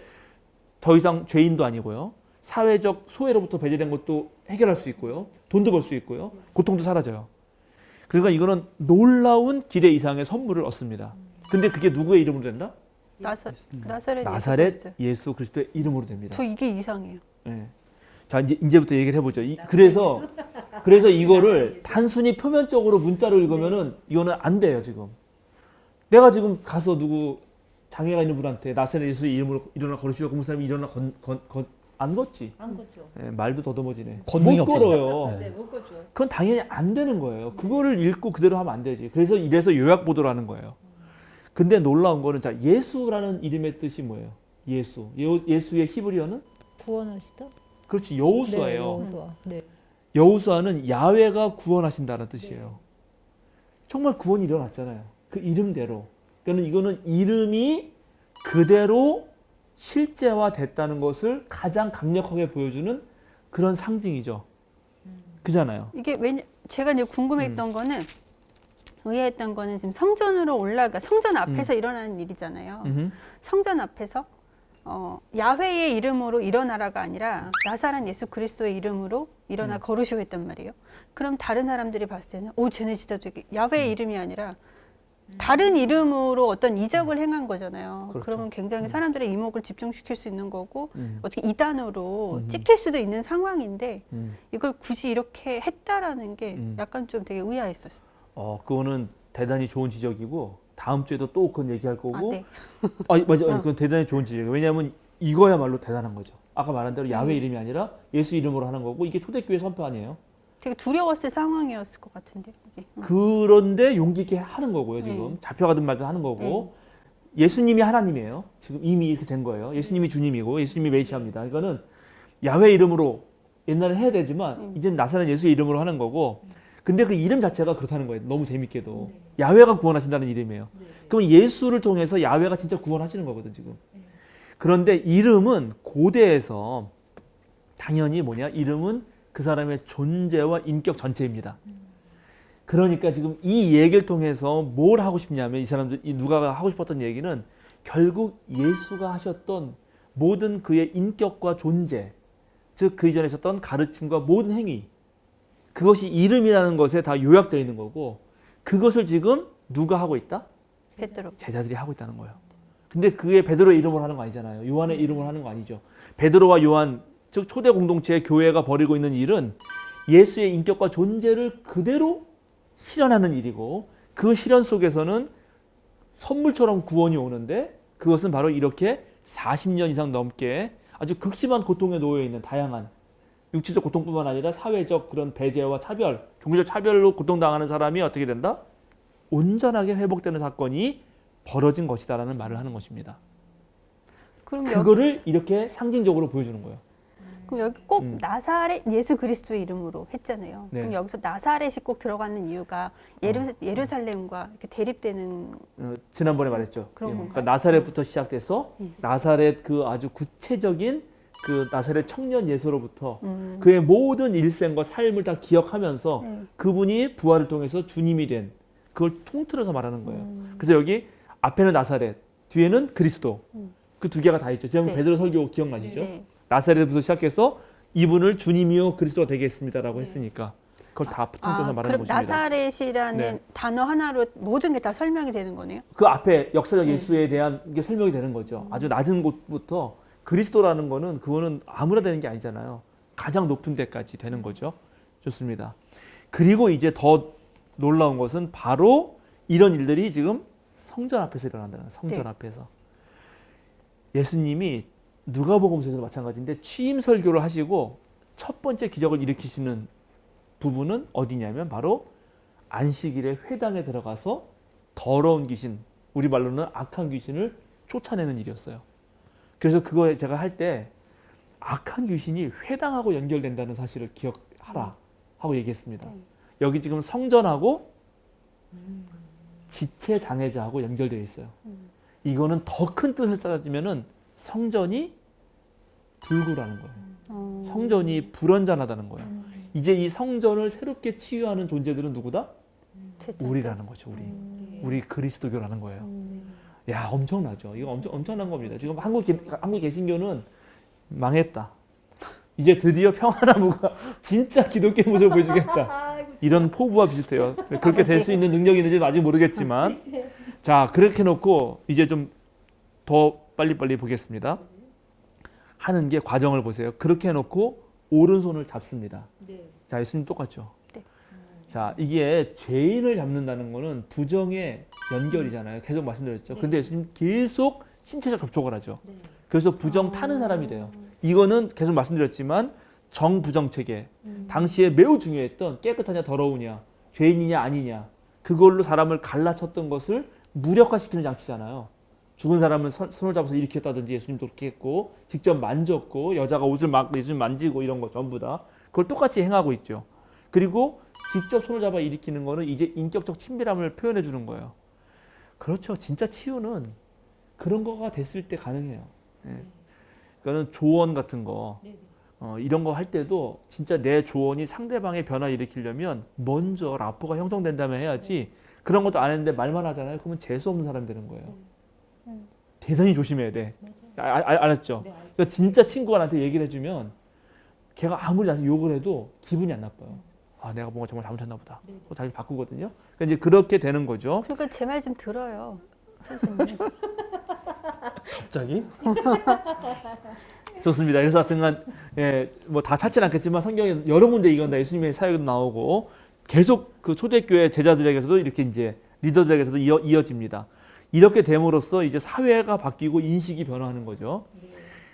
D: 더 이상 죄인도 아니고요. 사회적 소외로부터 배제된 것도 해결할 수 있고요. 돈도 벌 수 있고요. 고통도 사라져요. 그러니까 이거는 놀라운 기대 이상의 선물을 얻습니다. 근데 그게 누구의 이름으로 된다?
C: 나사렛
D: 나사렛 예수 그리스도의 이름으로 됩니다.
C: 저 이게 이상해요.
D: 예. 자, 이제부터 얘기를 해보죠. 그래서 이거를 단순히 표면적으로 문자로 읽으면은 이거는 안 돼요, 지금. 내가 지금 가서 누구 장애가 있는 분한테 나사렛 예수의 이름으로 일어나 걸으시오. 그 사람이 일어나 안 걷지.
B: 안 걷죠.
D: 예, 말도 더듬어지네.
A: 권능이
D: 못
A: 없어요.
D: 걸어요.
A: 네.
B: 못 걷죠.
D: 그건 당연히 안 되는 거예요. 그거를 읽고 그대로 하면 안 되지. 그래서 이래서 요약보도라는 거예요. 근데 놀라운 거는 자, 예수라는 이름의 뜻이 뭐예요? 예수. 예수의 히브리어는
B: 구원하시다?
D: 그렇지.
B: 네,
D: 여호수아예요.
B: 여호수아. 네.
D: 여호수아는 야훼가 구원하신다는 뜻이에요. 정말 구원이 일어났잖아요. 그 이름대로. 그러니까 이거는 이름이 그대로 실제화됐다는 것을 가장 강력하게 보여주는 그런 상징이죠. 그잖아요.
C: 이게 제가 이제 궁금했던 거는 의아했던 거는 지금 성전으로 성전 앞에서 일어나는 일이잖아요. 성전 앞에서 야훼의 이름으로 일어나라가 아니라 나사렛 예수 그리스도의 이름으로 일어나 걸으시오 했단 말이에요. 그럼 다른 사람들이 봤을 때는 쟤네 진짜 되게 야훼의 이름이 아니라 다른 이름으로 어떤 이적을 행한 거잖아요.
D: 그렇죠.
C: 그러면 굉장히 사람들의 이목을 집중시킬 수 있는 거고 어떻게 이단으로
D: 음.
C: 찍힐 수도 있는 상황인데
D: 음.
C: 이걸 굳이 이렇게 했다라는 게 약간 좀 되게 의아했었어요.
D: 그거는 대단히 좋은 지적이고 다음 주에도 또 그건 얘기할 거고.
C: 네.
D: 맞아. 그건 대단히 좋은 지적이에요. 왜냐하면 이거야말로 대단한 거죠. 아까 말한 대로 야훼 이름이 아니라 예수 이름으로 하는 거고 이게 초대교회 선포 아니에요.
C: 되게 두려웠을 상황이었을 것 같은데. 이게.
D: 그런데 용기 있게 하는 거고요. 지금 잡혀가든 말든 하는 거고. 예수님이 하나님이에요. 지금 이미 이렇게 된 거예요. 예수님이 주님이고 예수님이 메시아입니다. 이거는 야훼 이름으로 옛날에 해야 되지만 이제는 나사렛 예수의 이름으로 하는 거고. 근데 그 이름 자체가 그렇다는 거예요. 너무 재밌게도. 야훼가 구원하신다는 이름이에요. 그럼 예수를 통해서 야훼가 진짜 구원하시는 거거든 지금. 그런데 이름은 고대에서 당연히 이름은 그 사람의 존재와 인격 전체입니다. 그러니까 지금 이 얘기를 통해서 뭘 하고 싶냐면 이 사람들, 이 누가가 하고 싶었던 얘기는 결국 예수가 하셨던 모든 그의 인격과 존재, 즉 그 이전에 있었던 가르침과 모든 행위, 그것이 이름이라는 것에 다 요약되어 있는 거고 그것을 지금 누가 하고 있다?
C: 베드로.
D: 제자들이 하고 있다는 거예요. 근데 그게 베드로의 이름으로 하는 거 아니잖아요. 요한의 이름으로 하는 거 아니죠. 베드로와 요한, 즉 초대 공동체의 교회가 벌이고 있는 일은 예수의 인격과 존재를 그대로 실현하는 일이고 그 실현 속에서는 선물처럼 구원이 오는데 그것은 바로 이렇게 40년 이상 넘게 아주 극심한 고통에 놓여 있는 다양한 육체적 고통뿐만 아니라 사회적 그런 배제와 차별, 종교적 차별로 고통당하는 사람이 어떻게 된다? 온전하게 회복되는 사건이 벌어진 것이다라는 말을 하는 것입니다.
C: 그럼
D: 그거를 이렇게 상징적으로 보여주는 거예요.
C: 그럼 여기 꼭 나사렛 예수 그리스도의 이름으로 했잖아요.
D: 네.
C: 그럼 여기서 나사렛이 꼭 들어가는 이유가 예루살렘과 이렇게 대립되는
D: 지난번에 말했죠.
C: 그런
D: 그러니까
C: 건가요?
D: 나사렛부터 시작돼서 나사렛 그 아주 구체적인 그 나사렛 청년 예수로부터 그의 모든 일생과 삶을 다 기억하면서 그분이 부활을 통해서 주님이 된 그걸 통틀어서 말하는 거예요. 그래서 여기 앞에는 나사렛, 뒤에는 그리스도. 그 두 개가 다 있죠. 지금
C: 네.
D: 베드로 설교 기억나시죠?
C: 네.
D: 나사렛부터 시작해서 이분을 주님이요 그리스도가 되겠습니다라고 했으니까 그걸 다 통틀어서 말하는
C: 그럼
D: 것입니다.
C: 나사렛이라는
D: 네.
C: 단어 하나로 모든 게 다 설명이 되는 거네요.
D: 그 앞에 역사적 예수에 대한 게 설명이 되는 거죠. 아주 낮은 곳부터 그리스도라는 거는 그거는 아무나 되는 게 아니잖아요. 가장 높은 데까지 되는 거죠. 좋습니다. 그리고 이제 더 놀라운 것은 바로 이런 일들이 지금 성전 앞에서 일어난다는 거예요. 성전
C: 네.
D: 앞에서. 예수님이 누가복음서에서도 마찬가지인데 취임 설교를 하시고 첫 번째 기적을 일으키시는 부분은 어디냐면 바로 안식일에 회당에 들어가서 더러운 귀신, 우리 말로는 악한 귀신을 쫓아내는 일이었어요. 그래서 그거 제가 할 때 악한 귀신이 회당하고 연결된다는 사실을 기억하라 하고 얘기했습니다. 여기 지금 성전하고 지체 장애자하고 연결되어 있어요. 이거는 더 큰 뜻을 따지면은 성전이 불구라는 거예요. 성전이 불완전하다는 거예요. 이제 이 성전을 새롭게 치유하는 존재들은 누구다? 우리라는 거죠. 우리 그리스도교라는 거예요. 야, 엄청나죠. 이거 엄청난 겁니다. 지금 한국 개신교는 망했다. 이제 드디어 평화나무가 진짜 기독교의 모습을 보여주겠다. 이런 포부와 비슷해요. 그렇게 될 수 있는 능력이 있는지는 아직 모르겠지만 자 그렇게 놓고 이제 좀 더 빨리빨리 보겠습니다. 하는 게 과정을 보세요. 그렇게 해놓고 오른손을 잡습니다. 자 예수님 똑같죠.
C: 네.
D: 자 이게 죄인을 잡는다는 거는 부정의 연결이잖아요. 계속 말씀드렸죠. 근데 예수님 계속 신체적 접촉을 하죠. 그래서 부정 타는 사람이 돼요. 이거는 계속 말씀드렸지만 정부정 체계. 당시에 매우 중요했던 깨끗하냐 더러우냐 죄인이냐 아니냐 그걸로 사람을 갈라쳤던 것을 무력화시키는 장치잖아요. 죽은 사람은 손을 잡아서 일으켰다든지 예수님도 그렇게 했고 직접 만졌고 여자가 옷을 막 예수님 만지고 이런 거 전부 다 그걸 똑같이 행하고 있죠. 그리고 직접 손을 잡아 일으키는 거는 이제 인격적 친밀함을 표현해 주는 거예요. 그렇죠. 진짜 치유는 그런 거가 됐을 때 가능해요. 예. 그러니까는 조언 같은 거 이런 거 할 때도 진짜 내 조언이 상대방의 변화를 일으키려면 먼저 라포가 형성된다면 해야지 그런 것도 안 했는데 말만 하잖아요. 그러면 재수 없는 사람 되는 거예요. 대단히 조심해야 돼. 알았죠? 그러니까 진짜 친구가 나한테 얘기를 해주면 걔가 아무리 나한테 욕을 해도 기분이 안 나빠요. 아 내가 뭔가 정말 잘못했나 보다. 다시 바꾸거든요. 그러니까 이제 그렇게 되는 거죠.
C: 그러니까 제 말 좀 들어요, 선생님.
A: 갑자기?
D: 좋습니다. 그래서 하여튼간 예, 뭐 다 찾지는 않겠지만 성경에 여러 군데 이건 다 예수님의 사역도 나오고 계속 그 초대교회 제자들에게서도 이렇게 이제 리더들에게서도 이어집니다. 이렇게 됨으로써 이제 사회가 바뀌고 인식이 변화하는 거죠.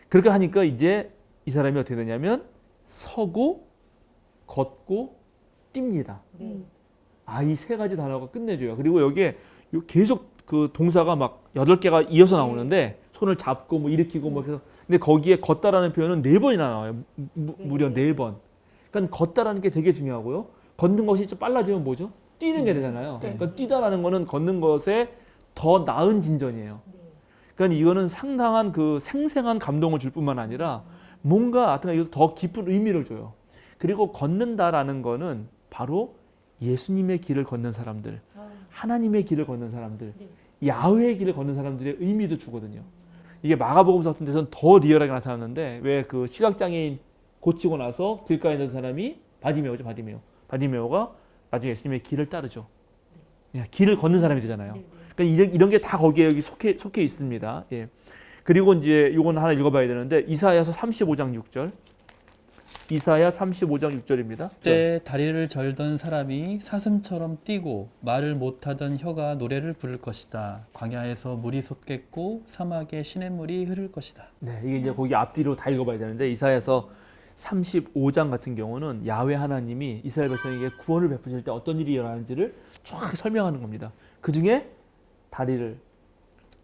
D: 그렇게 하니까 이제 이 사람이 어떻게 되냐면 서고 걷고 뜁니다. 이 세 가지 단어가 끝내줘요. 그리고 여기에 계속 그 동사가 막 8개가 이어서 나오는데 손을 잡고 뭐 일으키고 뭐 해서 근데 거기에 걷다라는 표현은 4번이나 나와요. 무려 4번. 그러니까 걷다라는 게 되게 중요하고요. 걷는 것이 좀 빨라지면 뭐죠? 뛰는 게 되잖아요.
C: 네.
D: 그러니까 뛰다라는 거는 걷는 것에 더 나은 진전이에요. 그러니까 이거는 상당한 그 생생한 감동을 줄 뿐만 아니라 뭔가 하여튼 이것도 더 깊은 의미를 줘요. 그리고 걷는다라는 거는 바로 예수님의 길을 걷는 사람들, 하나님의 길을 걷는 사람들, 야훼의 길을 걷는 사람들의 의미도 주거든요. 이게 마가복음서 같은 데서는 더 리얼하게 나타났는데 왜 그 시각장애인 고치고 나서 길가에 있는 사람이 바디메오죠. 바디메오가 나중에 예수님의 길을 따르죠. 길을 걷는 사람이 되잖아요. 그러니까 이런 게 다 거기에 여기 속해 있습니다. 예. 그리고 이제 이건 하나 읽어봐야 되는데 이사야서 35장 6절. 이사야 35장 6절입니다.
A: 그때 다리를 절던 사람이 사슴처럼 뛰고 말을 못하던 혀가 노래를 부를 것이다. 광야에서 물이 솟겠고 사막에 시냇물이 흐를 것이다.
D: 네, 이게 이제 거기 앞뒤로 다 읽어봐야 되는데 이사야서 35장 같은 경우는 야훼 하나님이 이스라엘 백성에게 구원을 베푸실 때 어떤 일이 일어나는지를 쫙 설명하는 겁니다. 그 중에 다리를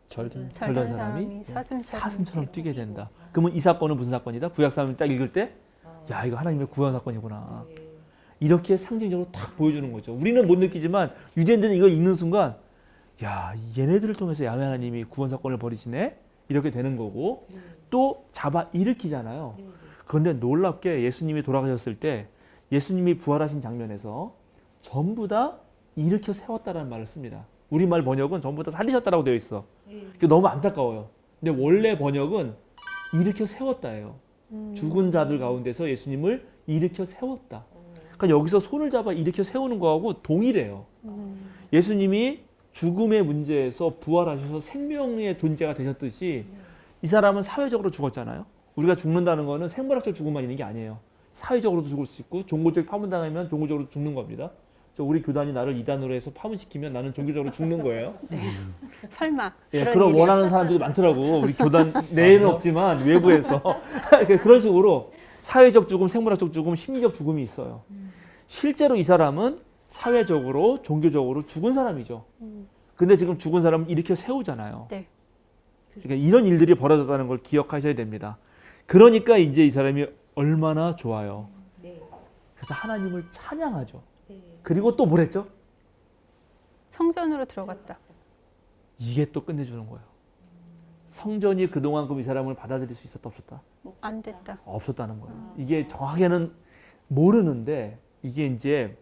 A: 절든
D: 절던 사람이 사슴처럼 뛰게 된다. 그러면 이 사건은 무슨 사건이다? 구약 사람이 딱 읽을 때 야 이거 하나님의 구원 사건이구나. 이렇게 상징적으로 딱 보여주는 거죠. 우리는 못 느끼지만 유대인들은 이거 읽는 순간 야 얘네들을 통해서 야훼 하나님이 구원 사건을 벌이시네? 이렇게 되는 거고 또 잡아 일으키잖아요. 그런데 놀랍게 예수님이 돌아가셨을 때 예수님이 부활하신 장면에서 전부 다 일으켜 세웠다라는 말을 씁니다. 우리말 번역은 전부 다 살리셨다라고 되어 있어. 그게 너무 안타까워요. 근데 원래 번역은 일으켜 세웠다예요. 죽은 자들 가운데서 예수님을 일으켜 세웠다. 그러니까 여기서 손을 잡아 일으켜 세우는 거하고 동일해요. 예수님이 죽음의 문제에서 부활하셔서 생명의 존재가 되셨듯이 이 사람은 사회적으로 죽었잖아요. 우리가 죽는다는 거는 생물학적 죽음만 있는 게 아니에요. 사회적으로도 죽을 수 있고 종교적 파문당하면 종교적으로 죽는 겁니다. 우리 교단이 나를 이단으로 해서 파문시키면 나는 종교적으로 죽는 거예요.
C: 설마.
D: 예,
C: 그런
D: 그런
C: 일이요?
D: 원하는 사람들이 많더라고. 우리 교단 내에는 없지만 외부에서 그런 식으로 사회적 죽음, 생물학적 죽음, 심리적 죽음이 있어요. 실제로 이 사람은 사회적으로, 종교적으로 죽은 사람이죠. 근데 지금 죽은 사람은 일으켜 세우잖아요.
C: 네.
D: 그러니까 이런 일들이 벌어졌다는 걸 기억하셔야 됩니다. 그러니까 이제 이 사람이 얼마나 좋아요. 그래서 하나님을 찬양하죠. 그리고 또 뭘 했죠?
C: 성전으로 들어갔다.
D: 이게 또 끝내주는 거예요. 성전이 그동안 그럼 이 사람을 받아들일 수 있었다 없었다?
C: 안 됐다.
D: 없었다는 거예요. 이게 정확하게는 모르는데 이게 이제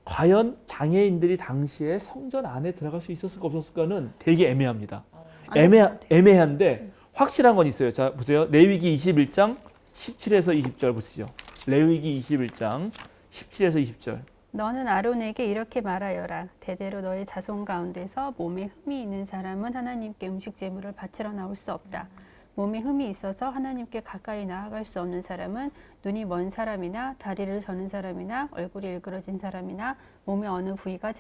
D: 과연 장애인들이 당시에 성전 안에 들어갈 수 있었을까 없었을까는 되게 애매합니다.
C: 안 됐을 것 같아요.
D: 애매한데 확실한 건 있어요. 자 보세요. 레위기 21장 17에서 20절 보시죠. 레위기 21장 17에서 20절.
C: 너는 아론에게 이렇게 말하여라. 대대로 너의 자손 가운데서 몸에 흠이 있는 사람은 하나님께 음식 제물을 바치러 나올 수 없다. 몸에 흠이 있어서 하나님께 가까이 나아갈 수 없는 사람은 눈이 먼 사람이나 다리를 저는 사람이나 얼굴이 일그러진 사람이나 몸의 어느 부위가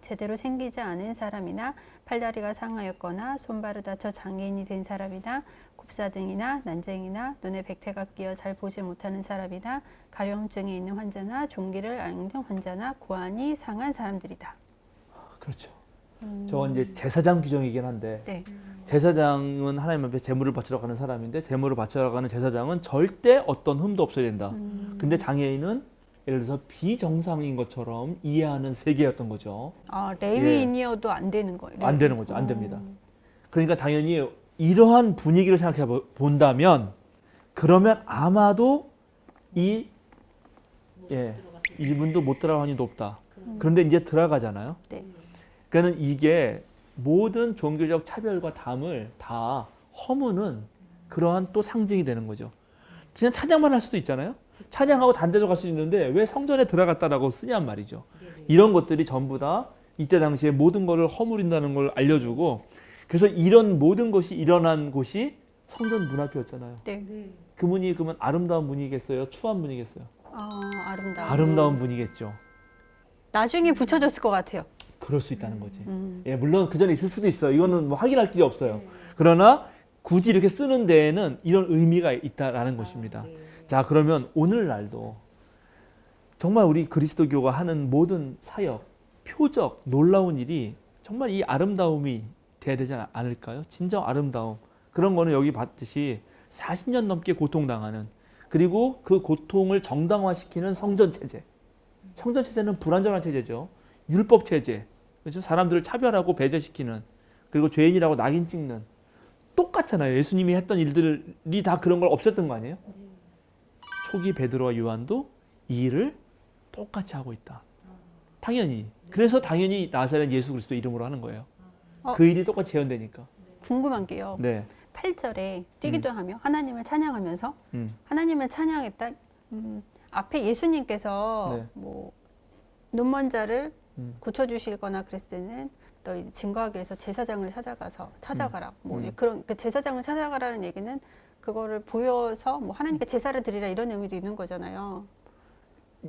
C: 제대로 생기지 않은 사람이나 팔다리가 상하였거나 손발을 다쳐 장애인이 된 사람이나 곱사등이나 난쟁이나 눈에 백태가 끼어 잘 보지 못하는 사람이나 가려움증이 있는 환자나 종기를 앓는 환자나 고환이 상한 사람들이다.
D: 그렇죠. 저건 이제 제사장 규정이긴 한데
C: 네.
D: 제사장은 하나님 앞에 제물을 바치러 가는 사람인데 제물을 바치러 가는 제사장은 절대 어떤 흠도 없어야 된다. 근데 장애인은 예를 들어서 비정상인 것처럼 이해하는 세계였던 거죠.
C: 아, 레위인이어도 안 되는 거예요.
D: 안 되는 거죠. 안 됩니다. 그러니까 당연히 이러한 분위기를 생각해 본다면 그러면 아마도 이분도 못 들어갈 확률이 높다. 그런데 이제 들어가잖아요.
C: 네.
D: 그러니까 이게 모든 종교적 차별과 담을 다 허무는 그러한 또 상징이 되는 거죠. 그냥 찬양만 할 수도 있잖아요. 찬양하고 단대로 갈 수 있는데 왜 성전에 들어갔다라고 쓰냔 말이죠. 이런 것들이 전부 다 이때 당시에 모든 것을 허무린다는 걸 알려주고 그래서 이런 모든 것이 일어난 곳이 성전 문 앞이었잖아요.
C: 네.
D: 그 문이 그러면 아름다운 문이겠어요? 추한 문이겠어요?
C: 아름다워.
D: 아름다운 문이겠죠.
C: 나중에 붙여졌을 것 같아요.
D: 그럴 수 있다는 거지. 예, 물론 그 전에 있을 수도 있어요. 이거는 뭐 확인할 길이 없어요. 그러나 굳이 이렇게 쓰는 데에는 이런 의미가 있다라는 것입니다. 자, 그러면 오늘날도 정말 우리 그리스도교가 하는 모든 사역, 표적, 놀라운 일이 정말 이 아름다움이 돼야 되지 않을까요? 진정 아름다움. 그런 거는 여기 봤듯이 40년 넘게 고통당하는 그리고 그 고통을 정당화시키는 성전 체제. 성전 체제는 불완전한 체제죠. 율법 체제. 그렇죠? 사람들을 차별하고 배제시키는 그리고 죄인이라고 낙인 찍는 똑같잖아요. 예수님이 했던 일들이 다 그런 걸 없앴던 거 아니에요? 초기 베드로와 요한도 이 일을 똑같이 하고 있다. 당연히. 그래서 당연히 나사렛 예수 그리스도 이름으로 하는 거예요. 그 일이 똑같이 재현되니까.
C: 궁금한 게요.
D: 네.
C: 8절에 뛰기도 하며 하나님을 찬양하면서 하나님을 찬양했다. 앞에 예수님께서
D: 네.
C: 뭐 눈먼 자를 고쳐주시거나 그랬을 때는 너 증거하기 위해서 제사장을 찾아가라. 뭐 그런 그 제사장을 찾아가라는 얘기는 그거를 보여서 뭐 하나님께 제사를 드리라 이런 의미도 있는 거잖아요.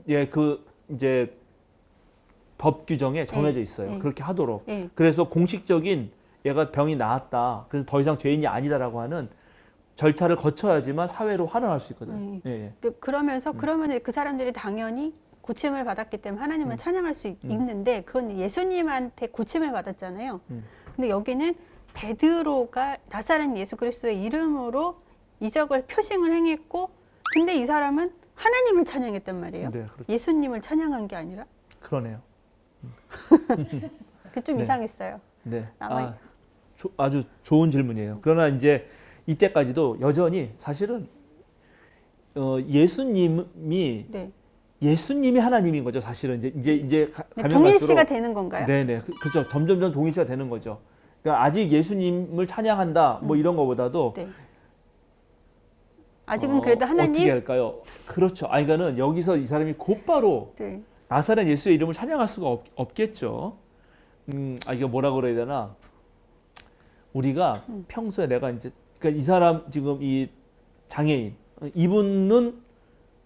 D: 예, 그 이제 법 규정에 정해져
C: 예,
D: 있어요.
C: 예.
D: 그렇게 하도록.
C: 예.
D: 그래서 공식적인 얘가 병이 나았다. 그래서 더 이상 죄인이 아니다라고 하는 절차를 거쳐야지만 사회로 활용할 수 있거든요. 예, 예.
C: 그러면서 그러면 그 사람들이 당연히 고침을 받았기 때문에 하나님을 찬양할 수 있는데 그건 예수님한테 고침을 받았잖아요. 근데 여기는 베드로가 나사렛 예수 그리스도의 이름으로 이적을 표징을 행했고 근데 이 사람은 하나님을 찬양했단 말이에요.
D: 네, 그렇죠.
C: 예수님을 찬양한 게 아니라
D: 그러네요.
C: 그 좀
D: 네.
C: 이상했어요.
D: 네.
C: 남아있-
D: 아주 좋은 질문이에요. 그러나 이제 이때까지도 여전히 사실은 예수님이
C: 네.
D: 예수님이 하나님인 거죠. 사실은 이제 가면
C: 동일시가
D: 갈수록
C: 되는 건가요?
D: 네네 그죠. 점점점 동일시가 되는 거죠. 그러니까 아직 예수님을 찬양한다 뭐 이런 거보다도
C: 네. 아직은 그래도 하나님.
D: 어떻게 할까요? 그렇죠. 그러니까는 여기서 이 사람이 곧바로
C: 네.
D: 나사렛 예수의 이름을 찬양할 수가 없겠죠. 이거 뭐라 그래야 되나? 우리가 평소에 내가 이제 그러니까 이 사람 지금 이 장애인 이분은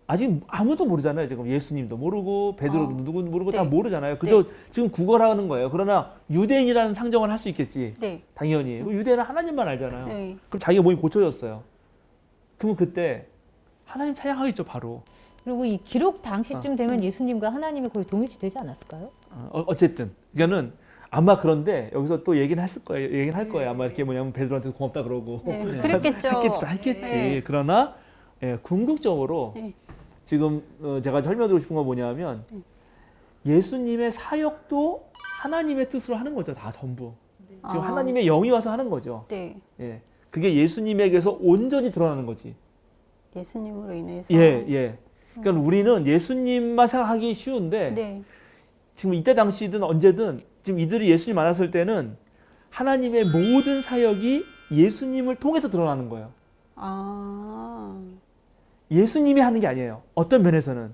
D: 아직 아무도 모르잖아요. 지금 예수님도 모르고 베드로도 누구 모르고 다
C: 네.
D: 모르잖아요. 그저 지금 구걸하는 거예요. 그러나 유대인이라는 상정을 할 수 있겠지.
C: 네.
D: 당연히. 유대인은 하나님만 알잖아요.
C: 네.
D: 그럼 자기가 몸이 고쳐졌어요. 그러면 그때 하나님 찬양하겠죠, 바로.
B: 그리고 이 기록 당시쯤 되면 예수님과 하나님이 거의 동일시되지 않았을까요?
D: 어쨌든 그러니까는 아마 그런데 여기서 또 얘기는 했을 거예요. 얘기는 할 거예요. 아마 이렇게 뭐냐면 베드로한테 고맙다 그러고.
C: 네, 그랬겠죠.
D: 했겠지, 다 했겠지.
C: 네.
D: 그러나 궁극적으로
C: 네.
D: 지금 제가 설명드리고 싶은 건 뭐냐면 예수님의 사역도 하나님의 뜻으로 하는 거죠. 다 전부. 지금
C: 아.
D: 하나님의 영이 와서 하는 거죠.
C: 네.
D: 예. 그게 예수님에게서 온전히 드러나는 거지.
C: 예수님으로 인해서.
D: 예, 예. 그러니까 우리는 예수님만 생각하기 쉬운데
C: 네.
D: 지금 이때 당시든 언제든 지금 이들이 예수님 만났을 때는 하나님의 모든 사역이 예수님을 통해서 드러나는 거예요.
C: 아.
D: 예수님이 하는 게 아니에요. 어떤 면에서는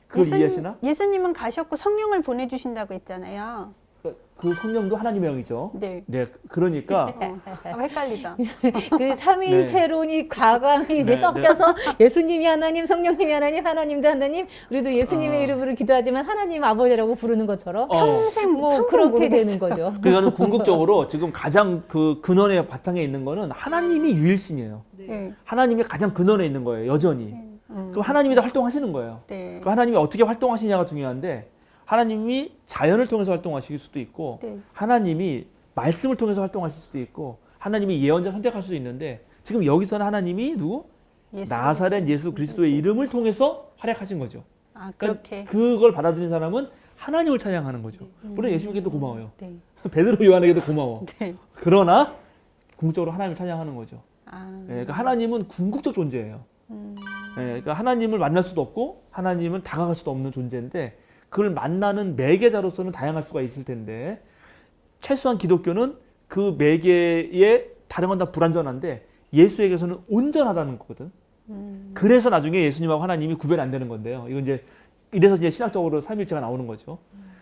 D: 그걸 이해하시나?
C: 예수님은 가셨고 성령을 보내주신다고 했잖아요.
D: 그 성령도 하나님의 영이죠.
C: 네.
D: 네, 그러니까
C: 헷갈리다.
B: 그 삼위일체론이 과감히 이제
D: 네,
B: 섞여서 예수님이 하나님, 성령님이 하나님, 하나님도 하나님. 우리도 예수님의
D: 아.
B: 이름으로 기도하지만 하나님 아버지라고 부르는 것처럼
C: 평생
B: 뭐 그렇게 되는 거죠.
D: 그러니까 궁극적으로 지금 가장 그 근원의 바탕에 있는 거는 하나님이 유일신이에요.
C: 네.
D: 하나님이 가장 근원에 있는 거예요, 여전히. 그럼 하나님이 다 활동하시는 거예요.
C: 네.
D: 그 하나님이 어떻게 활동하시냐가 중요한데 하나님이 자연을 통해서 활동하실 수도 있고
C: 네.
D: 하나님이 말씀을 통해서 활동하실 수도 있고 하나님이 예언자 선택할 수도 있는데 지금 여기서는 하나님이 누구? 나사렛 예수 그리스도의 이름을 통해서 활약하신 거죠.
C: 아,
D: 그러니까
C: 그렇게.
D: 그걸 받아들인 사람은 하나님을 찬양하는 거죠. 물론 예수님께도 고마워요.
C: 네.
D: 베드로 요한에게도 고마워.
C: 네.
D: 그러나 궁극적으로 하나님을 찬양하는 거죠.
C: 아.
D: 예, 그러니까 하나님은 궁극적 존재예요. 예, 그러니까 하나님을 만날 수도 없고 하나님은 다가갈 수도 없는 존재인데 그걸 만나는 매개자로서는 다양할 수가 있을 텐데 최소한 기독교는 그 매개에 다른 건 다 불완전한데 예수에게서는 온전하다는 거거든. 그래서 나중에 예수님하고 하나님이 구별 안 되는 건데요. 이건 이래서 이제 신학적으로 삼위일체가 나오는 거죠.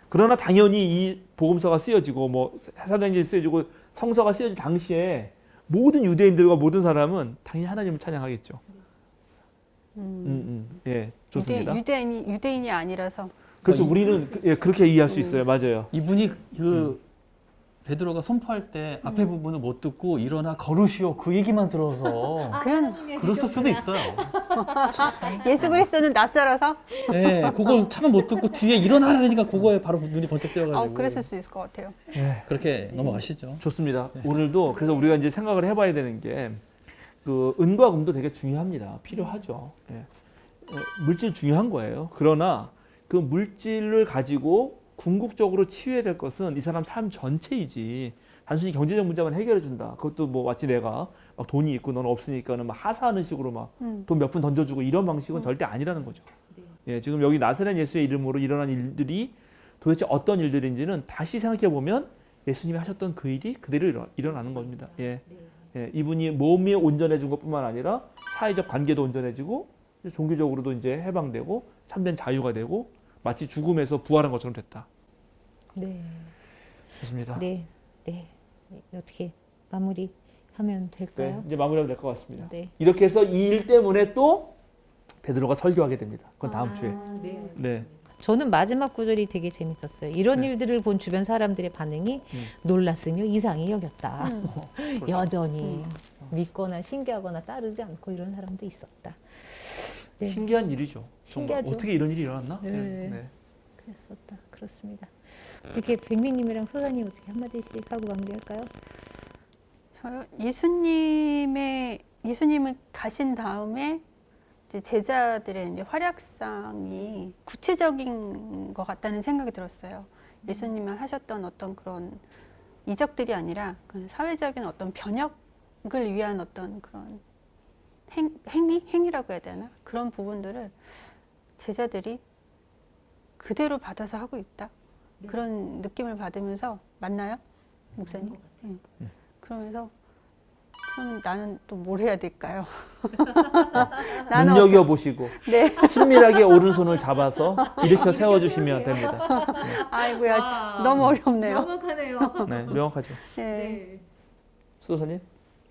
D: 그러나 당연히 이 복음서가 쓰여지고 뭐 사도행전이 쓰여지고 성서가 쓰여질 당시에 모든 유대인들과 모든 사람은 당연히 하나님을 찬양하겠죠. 예, 좋습니다.
C: 유대인이 아니라서.
D: 그렇죠. 우리는 그렇게 이해할 수 있어요. 맞아요.
A: 이분이 그 베드로가 선포할 때 앞에 부분을 못 듣고 일어나 걸으시오 그 얘기만 들어서 그랬을 수도 있어요.
C: 예수 그리스도는 낯설어서.
A: 네, 그걸 참 못 듣고 뒤에 일어나라니까 그거에 바로 눈이 번쩍 뜨여가지고
C: 그랬을 수 있을 것 같아요.
A: 그렇게 넘어가시죠.
D: 좋습니다. 오늘도 그래서 우리가 이제 생각을 해봐야 되는 게 그 은과 금도 되게 중요합니다. 필요하죠. 물질 중요한 거예요. 그러나 그 물질을 가지고 궁극적으로 치유해야 될 것은 이 사람 삶 전체이지 단순히 경제적 문제만 해결해 준다. 그것도 뭐 마치 내가 막 돈이 있고 너는 없으니까는 막 하사하는 식으로 막 돈 몇 푼 던져주고 이런 방식은 절대 아니라는 거죠. 예, 지금 여기 나사렛 예수의 이름으로 일어난 일들이 도대체 어떤 일들인지는 다시 생각해 보면 예수님이 하셨던 그 일이 그대로 일어나는 겁니다. 예, 이분이 몸이 온전해진 것뿐만 아니라 사회적 관계도 온전해지고 종교적으로도 이제 해방되고 참된 자유가 되고 마치 죽음에서 부활한 것처럼 됐다.
B: 네.
D: 좋습니다.
B: 네. 어떻게 마무리하면 될까요?
D: 네, 이제 마무리하면 될 것 같습니다.
B: 네.
D: 이렇게 해서 이 일 때문에 또 베드로가 설교하게 됩니다. 그건 다음 주에. 네.
B: 저는 마지막 구절이 되게 재밌었어요. 이런 일들을 본 주변 사람들의 반응이 놀랐으며 이상히 여겼다. 여전히 믿거나 신기하거나 따르지 않고 이런 사람도 있었다. 네.
D: 신기한 일이죠. 정말.
B: 신기하죠.
D: 어떻게 이런 일이 일어났나?
B: 네. 그랬었다. 그렇습니다. 이렇게 백미님이랑 소사님 어떻게 한마디씩 하고 마무리할까요?
C: 저요? 예수님을 가신 다음에 이제 제자들의 이제 활약상이 구체적인 것 같다는 생각이 들었어요. 예수님이 하셨던 어떤 그런 이적들이 아니라 그 사회적인 어떤 변혁을 위한 어떤 그런 행위라고 해야 되나? 그런 부분들을 제자들이 그대로 받아서 하고 있다. 그런 느낌을 받으면서 맞나요? 목사님? 그러면서 그럼 나는 또 뭘 해야 될까요?
D: 눈여겨보시고
C: 네.
D: 친밀하게 오른손을 잡아서 일으켜 세워주시면 됩니다.
C: 아이고야, 너무 어렵네요.
B: 명확하네요.
D: 네, 명확하죠.
C: 네.
D: 수도사님?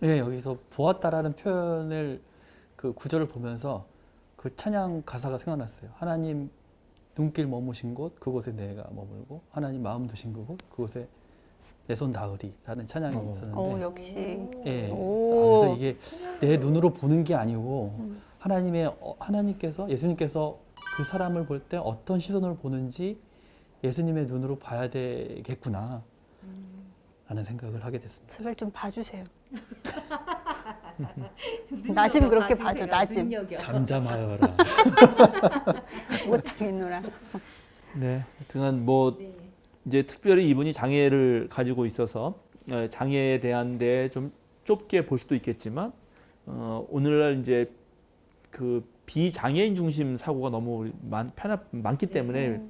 A: 네, 여기서 보았다라는 표현을 그 구절을 보면서 그 찬양 가사가 생각났어요. 하나님 눈길 머무신 곳 그곳에 내가 머물고 하나님 마음 두신 그곳 그곳에 내 손 닿으리라는 찬양이 있었는데
C: 역시.
A: 예.
C: 오.
A: 그래서 이게 내 눈으로 보는 게 아니고 하나님께서 예수님께서 그 사람을 볼 때 어떤 시선으로 보는지 예수님의 눈으로 봐야 되겠구나 라는 생각을 하게 됐습니다.
C: 제발 좀 봐주세요. 나 좀 그렇게 봐줘, 나 좀.
A: 잠잠하여라.
C: 못하겠노라.
D: 네, 하여튼 뭐 이제 특별히 이분이 장애를 가지고 있어서 장애에 대한 데 좀 좁게 볼 수도 있겠지만 오늘날 이제 그 비장애인 중심 사고가 너무 많기 때문에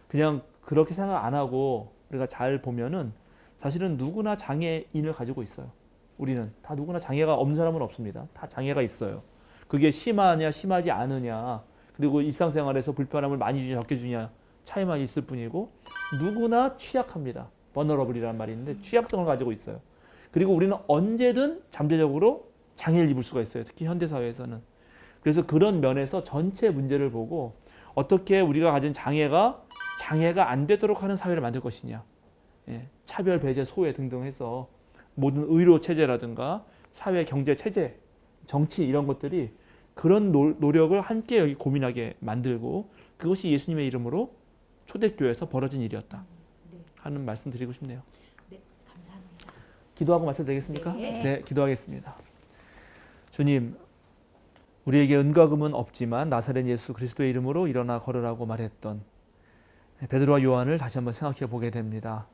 D: 그냥 그렇게 생각 안 하고 우리가 잘 보면은 사실은 누구나 장애인을 가지고 있어요. 우리는 다 누구나 장애가 없는 사람은 없습니다. 다 장애가 있어요. 그게 심하냐 심하지 않으냐, 그리고 일상생활에서 불편함을 많이 주냐 적게 주냐 차이만 있을 뿐이고 누구나 취약합니다. vulnerable이라는 말이 있는데 취약성을 가지고 있어요. 그리고 우리는 언제든 잠재적으로 장애를 입을 수가 있어요. 특히 현대사회에서는. 그래서 그런 면에서 전체 문제를 보고 어떻게 우리가 가진 장애가 안 되도록 하는 사회를 만들 것이냐, 차별, 배제, 소외 등등 해서 모든 의료 체제라든가 사회, 경제 체제, 정치 이런 것들이 그런 노력을 함께 여기 고민하게 만들고, 그것이 예수님의 이름으로 초대교회에서 벌어진 일이었다 하는 말씀 드리고 싶네요.
B: 네, 감사합니다.
D: 기도하고 마쳐도 되겠습니까?
B: 네.
D: 네, 기도하겠습니다. 주님, 우리에게 은과 금은 없지만 나사렛 예수 그리스도의 이름으로 일어나 걸으라고 말했던 베드로와 요한을 다시 한번 생각해 보게 됩니다.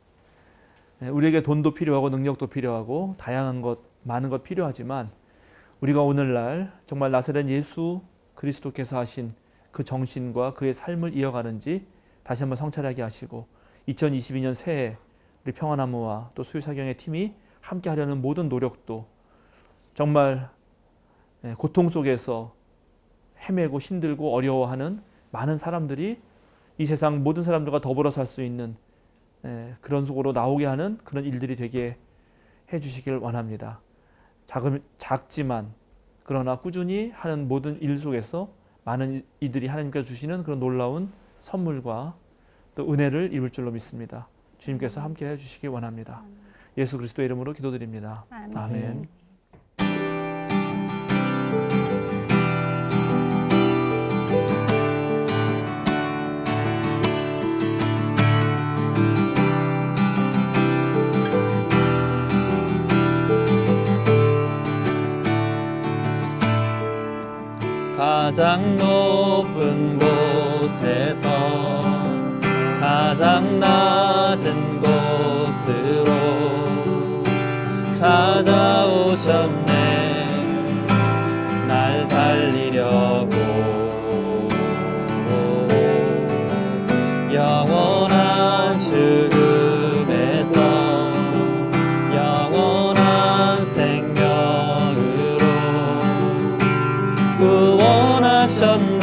D: 우리에게 돈도 필요하고 능력도 필요하고 다양한 것, 많은 것 필요하지만 우리가 오늘날 정말 나사렛 예수 그리스도께서 하신 그 정신과 그의 삶을 이어가는지 다시 한번 성찰하게 하시고 2022년 새해 우리 평화나무와 또 수유사경의 팀이 함께 하려는 모든 노력도 정말 고통 속에서 헤매고 힘들고 어려워하는 많은 사람들이 이 세상 모든 사람들과 더불어 살 수 있는 그런 속으로 나오게 하는 그런 일들이 되게 해주시길 원합니다. 작지만 그러나 꾸준히 하는 모든 일 속에서 많은 이들이 하나님께서 주시는 그런 놀라운 선물과 또 은혜를 입을 줄로 믿습니다. 주님께서 함께 해주시기 원합니다. 예수 그리스도의 이름으로 기도드립니다.
C: 아멘.
D: 아멘.
A: 가장 높은 곳에서 가장 낮은 곳으로 찾아오셨네. 날 살리려고 영원한 죽음에서 영원한 생명으로 구원하셨네.